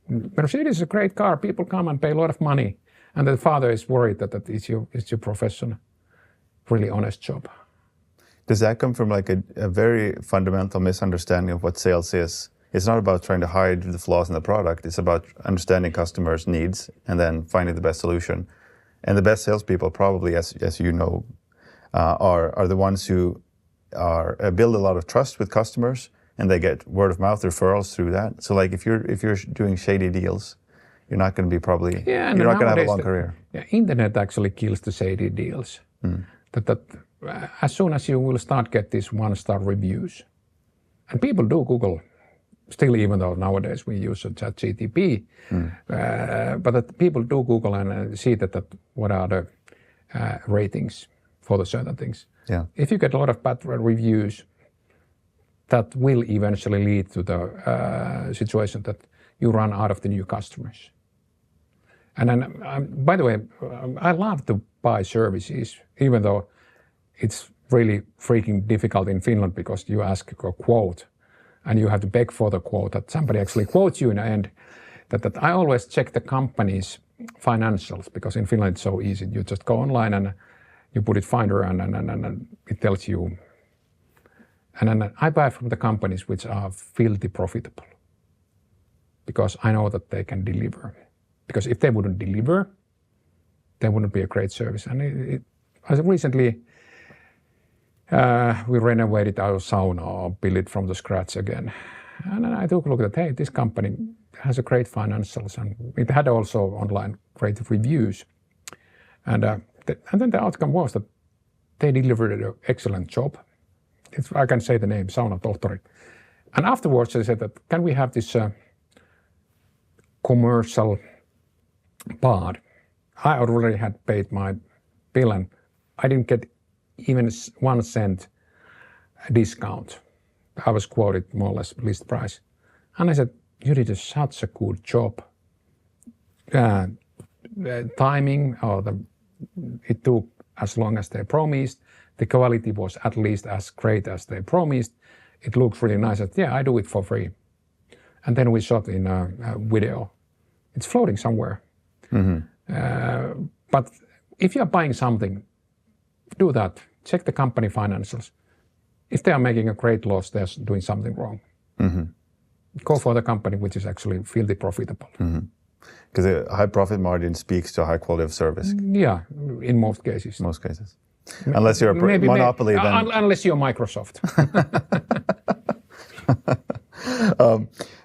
Mercedes is a great car. People come and pay a lot of money. And the father is worried that is your profession really honest job. Does that come from like a very fundamental misunderstanding of what sales is? It's not about trying to hide the flaws in the product. It's about understanding customers' needs and then finding the best solution. And the best salespeople probably, as you know, are the ones who build a lot of trust with customers, and they get word of mouth referrals through that. So like if you're doing shady deals, you're not going to be you're not going to have a long career. Yeah, internet actually kills the shady deals. That as soon as you will start get these 1-star reviews, and people do Google still, even though nowadays we use ChatGPT, but that people do Google and see that what are the ratings for the certain things. Yeah. If you get a lot of bad reviews, that will eventually lead to the situation that you run out of the new customers. And then, by the way, I love to buy services, even though it's really freaking difficult in Finland because you ask a quote and you have to beg for the quote that somebody actually quotes you in the end. That I always check the company's financials, because in Finland it's so easy. You just go online and you put it Finder and it tells you. And then I buy from the companies which are filthy profitable. because I know that they can deliver. Because if they wouldn't deliver, there wouldn't be a great service. And recently, we renovated our sauna or built it from the scratch again. And I took a look at, hey, this company has a great financials, and it had also online great reviews. And then the outcome was that they delivered an excellent job. I can say the name, Sauna Tohtori. And afterwards they said that, can we have this commercial part? I already had paid my bill and I didn't get even 1 cent discount. I was quoted more or less list price. And I said, you did such a good job. Timing, it took as long as they promised. The quality was at least as great as they promised. It looks really nice. I said, yeah, I do it for free. And then we shot in a video. It's floating somewhere. But if you're buying something, do that. Check the company financials. If they are making a great loss, they're doing something wrong. Go for the company which is actually filthy profitable. Because a high profit margin speaks to a high quality of service. Yeah, in most cases. Most cases. Unless you're a monopoly, then... Unless you're Microsoft.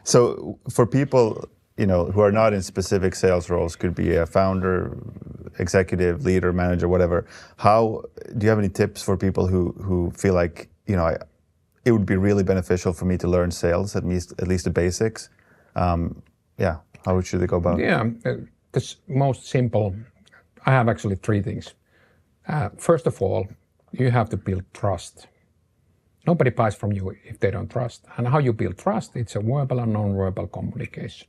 So for people, who are not in specific sales roles, could be a founder, executive, leader, manager, whatever. Do you have any tips for people who feel like, it would be really beneficial for me to learn sales, at least the basics? How should they go about it? Yeah, the most simple, I have actually 3 things. First of all, you have to build trust. Nobody buys from you if they don't trust. And how you build trust, it's a verbal and non-verbal communication.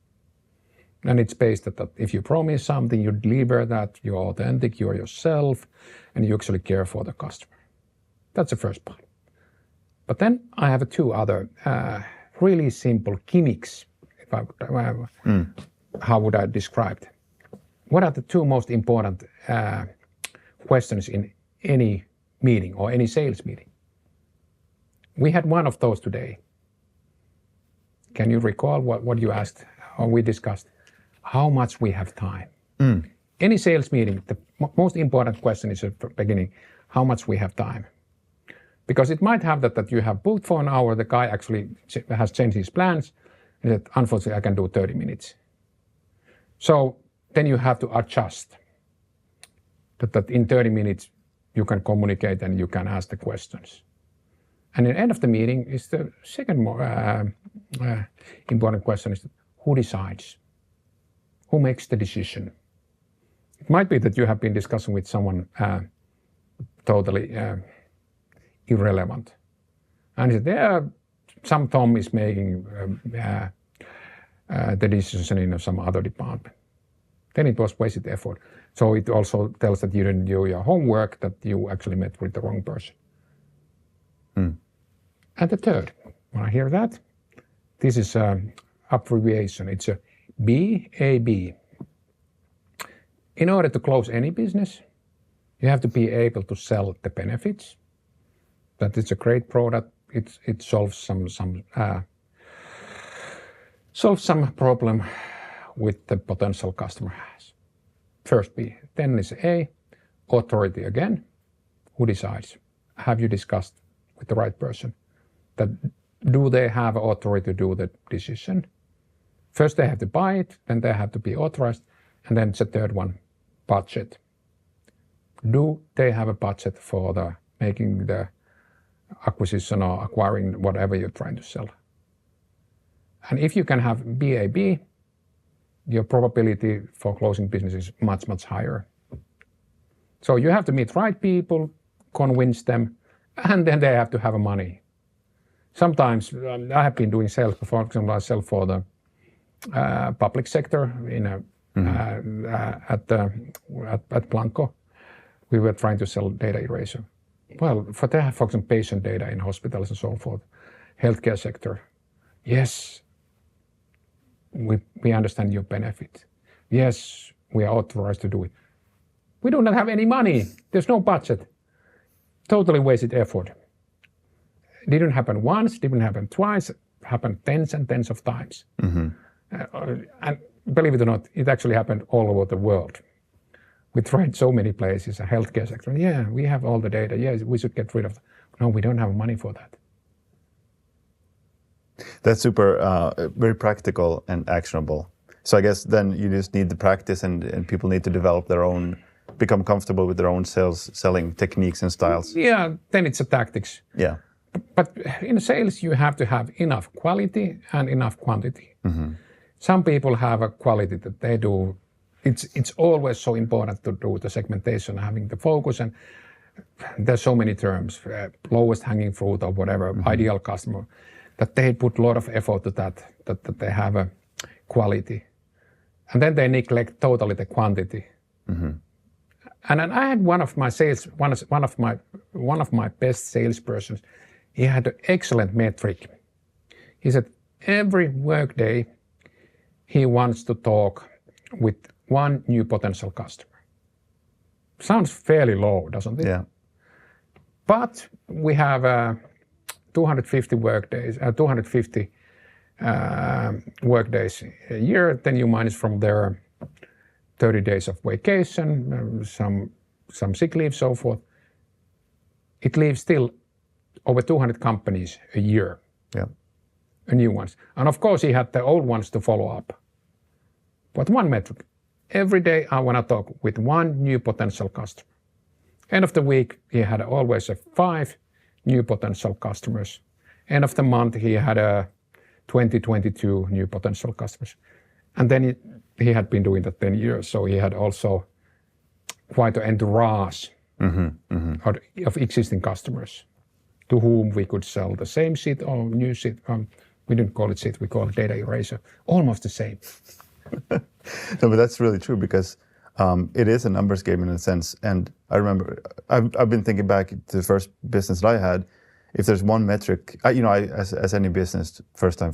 And it's based that if you promise something, you deliver that, you're authentic, you're yourself, and you actually care for the customer. That's the first part. But then I have 2 other really simple gimmicks. How would I describe it? What are the 2 most important questions in any meeting or any sales meeting? We had one of those today. Can you recall what you asked or we discussed? How much we have time. Any sales meeting, the most important question is at the beginning, how much we have time. Because it might have that you have booked for an hour, the guy actually has changed his plans, and said, unfortunately, I can do 30 minutes. So then you have to adjust that in 30 minutes you can communicate and you can ask the questions. And at the end of the meeting is the second more important question is who decides? Who makes the decision? It might be that you have been discussing with someone totally irrelevant. And he said, some Tom is making the decision in some other department. Then it was wasted effort. So it also tells that you didn't do your homework, that you actually met with the wrong person. And the third, when I hear that, this is an abbreviation. It's a BAB. In order to close any business, you have to be able to sell the benefits. That it's a great product. It solves some problem with the potential customer has. First B. Then is A, authority again. Who decides? Have you discussed with the right person? That do they have authority to do the decision? First they have to buy it, then they have to be authorized, and then it's the third one, budget. Do they have a budget for the making the acquisition or acquiring whatever you're trying to sell? And if you can have BAB, your probability for closing business is much, much higher. So you have to meet right people, convince them, and then they have to have money. Sometimes I have been doing sales, for example, I sell for the public sector at Blancco. We were trying to sell data erasure. Well, for example, patient data in hospitals and so forth, healthcare sector. Yes, we understand your benefit. Yes, we are authorized to do it. We do not have any money. There's no budget. Totally wasted effort. Didn't happen once, didn't happen twice, happened tens and tens of times. And believe it or not, it actually happened all over the world. We tried so many places, a healthcare sector. Yeah, we have all the data. Yes, we should get rid of them. No, we don't have money for that. That's super, very practical and actionable. So I guess then you just need the practice, and people need to develop their own, become comfortable with their own selling techniques and styles. Yeah, then it's a tactics. Yeah. But in sales, you have to have enough quality and enough quantity. Mm-hmm. Some people have a quality that they do. It's always so important to do the segmentation, having the focus, and there's so many terms, lowest hanging fruit or whatever, ideal customer, that they put a lot of effort to that they have a quality. And then they neglect totally the quantity. Mm-hmm. And then I had one of my best salespersons. He had an excellent metric. He said every workday he wants to talk with one new potential customer. Sounds fairly low, doesn't it? Yeah. But we have 250 workdays a year. Then you minus from there 30 days of vacation, some sick leave, so forth. It leaves still over 200 companies a year. Yeah. New ones. And of course, he had the old ones to follow up. But one metric. Every day I want to talk with one new potential customer. End of the week, he had always 5 new potential customers. End of the month, he had 22 new potential customers. And then he had been doing that 10 years, so he had also quite an entourage of existing customers to whom we could sell the same seat or new seat. We didn't call it seat, we call it data erasure. Almost the same. No, but that's really true, because it is a numbers game in a sense. And I remember, I've been thinking back to the first business that I had. If there's one metric, as any business, first time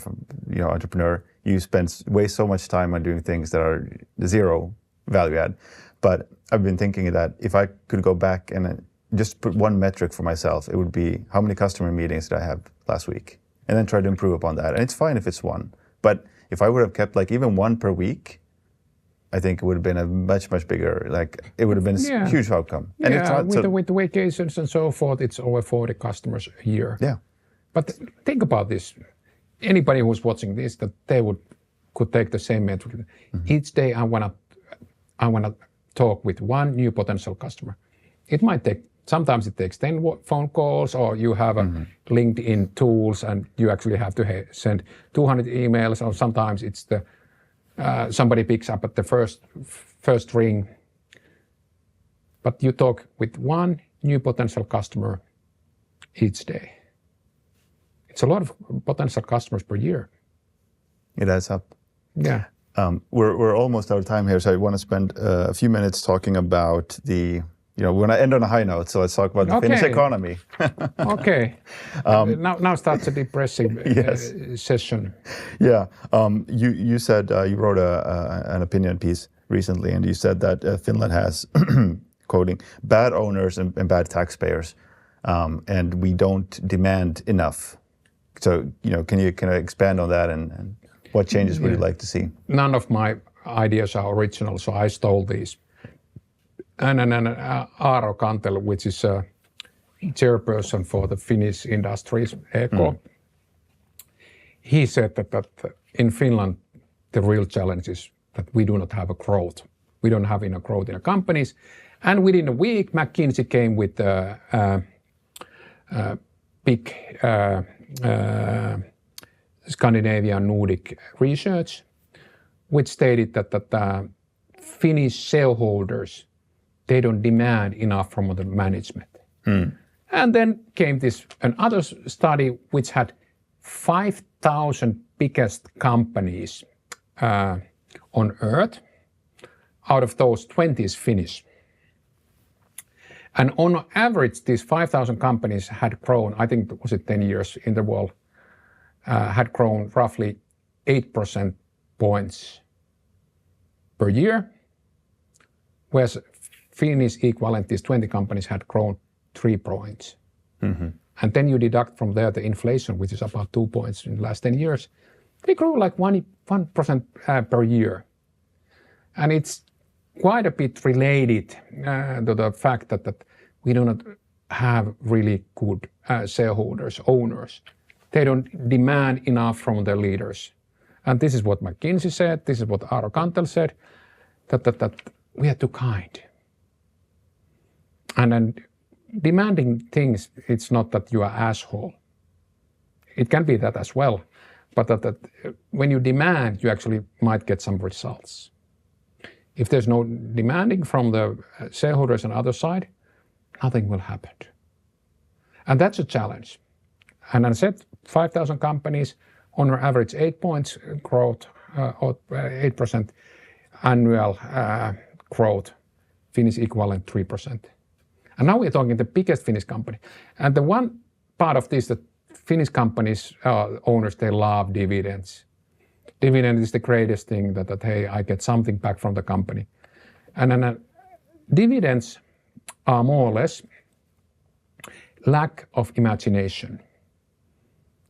entrepreneur, you waste so much time on doing things that are zero value add. But I've been thinking that if I could go back and just put one metric for myself, it would be how many customer meetings did I have last week, and then try to improve upon that. And it's fine if it's one, but if I would have kept even one per week, I think it would have been a much, much bigger, it would have been a huge outcome. And it's not with the vacations and so forth, it's over 40 customers a year. Yeah. But think about this. Anybody who's watching this, that they could take the same metric. Mm-hmm. Each day I wanna talk with one new potential customer. It might take, sometimes it takes 10 phone calls, or you have a LinkedIn tools and you actually have to send 200 emails, or sometimes it's somebody picks up at the first ring. But you talk with one new potential customer each day. It's a lot of potential customers per year. It adds up. Yeah. We're almost out of time here, so I want to spend a few minutes talking about we want to end on a high note, so let's talk about the Finnish economy. Okay. Now starts a depressing session. Yeah. You said you wrote an opinion piece recently, and you said that Finland has, quoting, bad owners and bad taxpayers, and we don't demand enough. So, can you expand on that and what changes would you like to see? None of my ideas are original, so I stole these. And Aaro Kantel, which is a chairperson for the Finnish industries, ECO, he said that in Finland, the real challenge is that we do not have a growth. We don't have enough growth in our companies. And within a week, McKinsey came with big Scandinavian Nordic research, which stated that Finnish shareholders, they don't demand enough from the management. And then came another study which had 5,000 biggest companies on earth. Out of those, 20 is Finnish. And on average, these 5,000 companies had grown, I think, was it 10 years in the world, had grown roughly 8% points per year, whereas Finnish equivalent, these 20 companies had grown 3 points. Mm-hmm. And then you deduct from there the inflation, which is about 2 points in the last 10 years. they grew like 1% per year. And it's quite a bit related to the fact that we do not have really good shareholders, owners. They don't demand enough from their leaders. And this is what McKinsey said, this is what Aro Kantel said, that we are too kind. And then demanding things, it's not that you are asshole. It can be that as well. But that when you demand, you actually might get some results. If there's no demanding from the shareholders on the other side, nothing will happen. And that's a challenge. And I said 5,000 companies, on average 8 points growth, or 8% annual growth, Finnish equivalent 3%. And now we're talking the biggest Finnish company. And the one part of this that Finnish companies, owners, they love dividends. Dividend is the greatest thing that hey, I get something back from the company. And then dividends are more or less lack of imagination.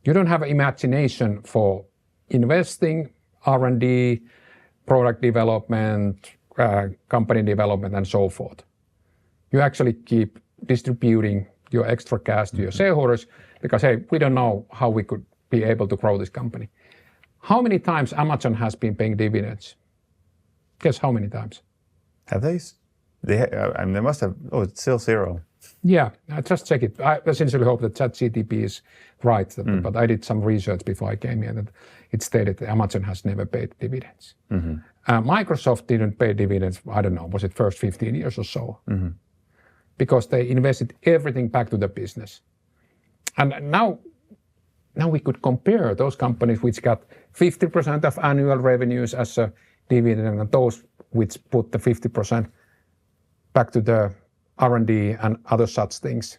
You don't have imagination for investing, R&D, product development, company development, and so forth. You actually keep distributing your extra cash to your shareholders because, hey, we don't know how we could be able to grow this company. How many times Amazon has been paying dividends? Guess how many times? Have they? I mean, they must have. Oh, it's still zero. Yeah, I just check it. I essentially hope that ChatGPT is right, but I did some research before I came here that it stated that Amazon has never paid dividends. Microsoft didn't pay dividends, I don't know, was it first 15 years or so? Because they invested everything back to the business. And now we could compare those companies which got 50% of annual revenues as a dividend and those which put the 50% back to the R&D and other such things.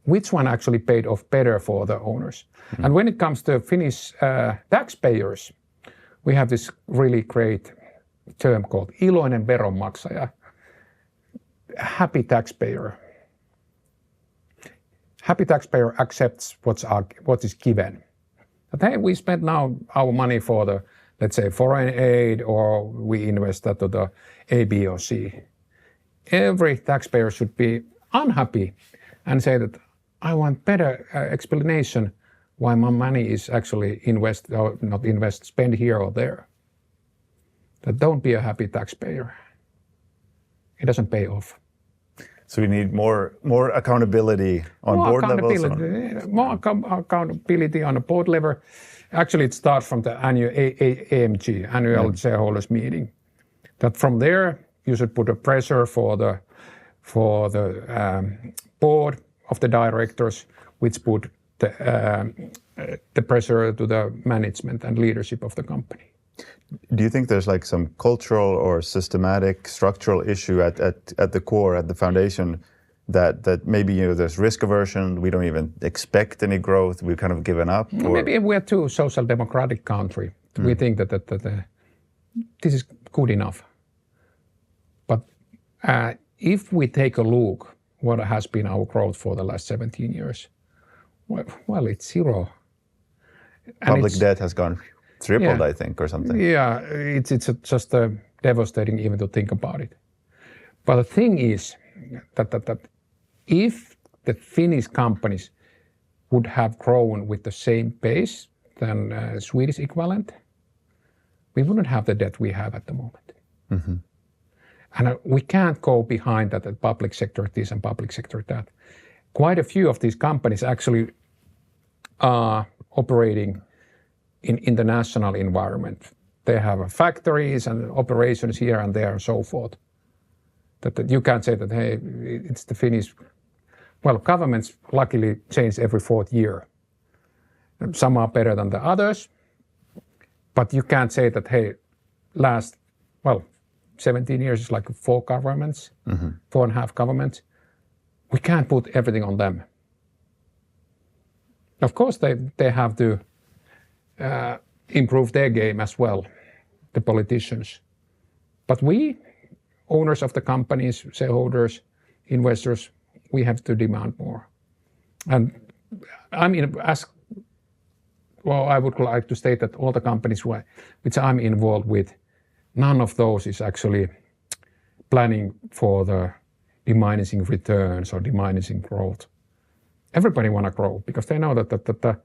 Which one actually paid off better for the owners? And when it comes to Finnish taxpayers, we have this really great term called iloinen veronmaksaja, happy taxpayer. Happy taxpayer accepts what is given. But hey, we spent now our money for the, let's say, foreign aid, or we invest that to the A, B, or C. Every taxpayer should be unhappy and say that I want better explanation why my money is actually spent here or there. That don't be a happy taxpayer. It doesn't pay off. So we need more accountability on board levels? More accountability on a board level. Actually, it starts from the annual AMG, annual shareholders meeting. That from there, you should put a pressure for the board of the directors, which put the pressure to the management and leadership of the company. Do you think there's like some cultural or systematic structural issue at the core, at the foundation, that maybe there's risk aversion, we don't even expect any growth, we've kind of given up? Or? Maybe we're too social democratic country. We think that this is good enough. But if we take a look what has been our growth for the last 17 years, well, it's zero. Public debt has gone tripled, I think, or something. Yeah, it's just devastating even to think about it. But the thing is that if the Finnish companies would have grown with the same pace than Swedish equivalent, we wouldn't have the debt we have at the moment. And we can't go behind that the public sector this and public sector that. Quite a few of these companies actually are operating in international environment. They have factories and operations here and there and so forth. That you can't say that, hey, it's the Finnish. Well, governments luckily change every 4th year. Some are better than the others, but you can't say that, hey, last, 17 years is like 4 governments, 4.5 governments. We can't put everything on them. Of course, they have to improve their game as well, the politicians. But we, owners of the companies, shareholders, investors, we have to demand more. And I mean, as well, I would like to state that all the companies which I'm involved with, none of those is actually planning for the diminishing returns or diminishing growth. Everybody want to grow because they know that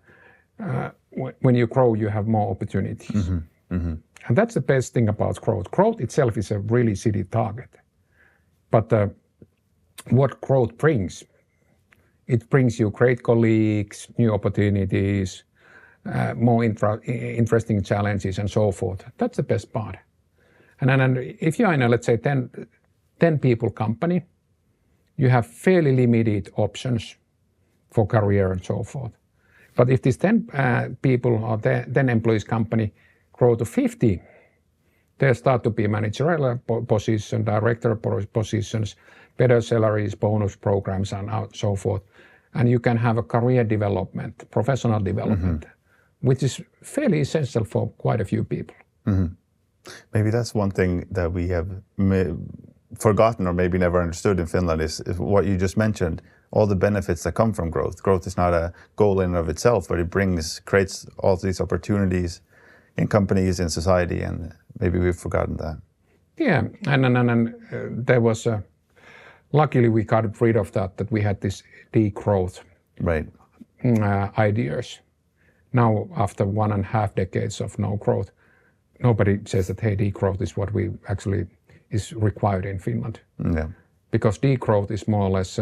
when you grow, you have more opportunities. And that's the best thing about growth. Growth itself is a really silly target. But what growth brings, it brings you great colleagues, new opportunities, more interesting challenges and so forth. That's the best part. And then if you're in a, let's say, 10 people company, you have fairly limited options for career and so forth. But if these 10 people or 10 employees company grow to 50, there start to be managerial positions, director positions, better salaries, bonus programs, and so forth. And you can have a career development, professional development, which is fairly essential for quite a few people. Maybe that's one thing that we have forgotten or maybe never understood in Finland is what you just mentioned, all the benefits that come from growth. Growth is not a goal in and of itself, but it creates all these opportunities in companies, in society, and maybe we've forgotten that. Yeah, and there was luckily we got rid of that we had this degrowth ideas. Now, after 1.5 decades of no growth, nobody says that, hey, degrowth is what we actually is required in Finland. Yeah. Because degrowth is more or less,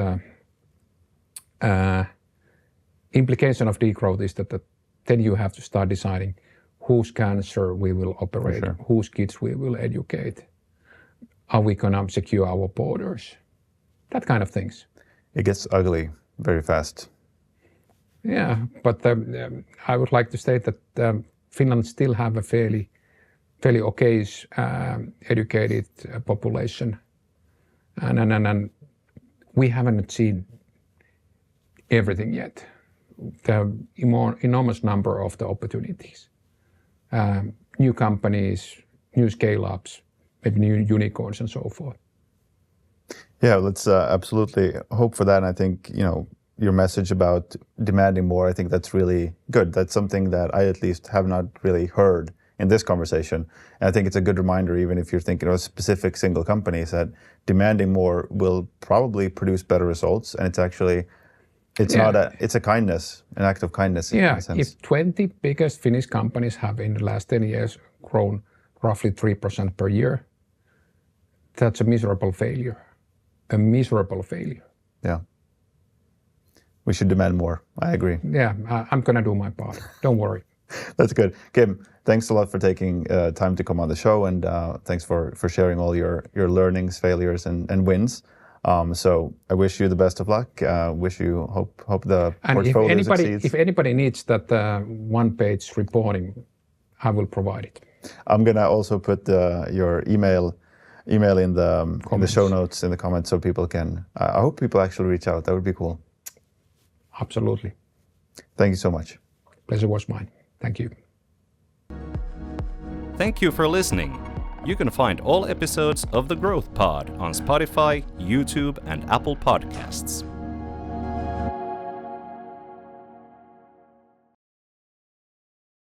implication of degrowth is that then you have to start deciding whose cancer we will operate, whose kids we will educate, are we going to secure our borders, that kind of things. It gets ugly very fast. Yeah, but I would like to state that Finland still have a fairly okay educated population, and we haven't seen everything yet. There are enormous number of the opportunities, new companies, new scale-ups, maybe new unicorns and so forth. Yeah, let's absolutely hope for that. And I think, your message about demanding more, I think that's really good. That's something that I at least have not really heard in this conversation. And I think it's a good reminder, even if you're thinking of specific single companies, that demanding more will probably produce better results. And it's actually, it's a kindness, an act of kindness. Yeah, in a sense. if 20 biggest Finnish companies have in the last 10 years grown roughly 3% per year, that's a miserable failure. A miserable failure. Yeah. We should demand more. I agree. Yeah, I'm going to do my part. Don't worry. That's good. Kim, thanks a lot for taking time to come on the show, and thanks for sharing all your learnings, failures, and wins. So I wish you the best of luck. Wish you hope the portfolio succeeds. If anybody needs that one-page reporting, I will provide it. I'm going to also put your email in the show notes, in the comments, so people can. I hope people actually reach out. That would be cool. Absolutely. Thank you so much. Pleasure was mine. Thank you. Thank you for listening. You can find all episodes of The Growth Pod on Spotify, YouTube, and Apple Podcasts.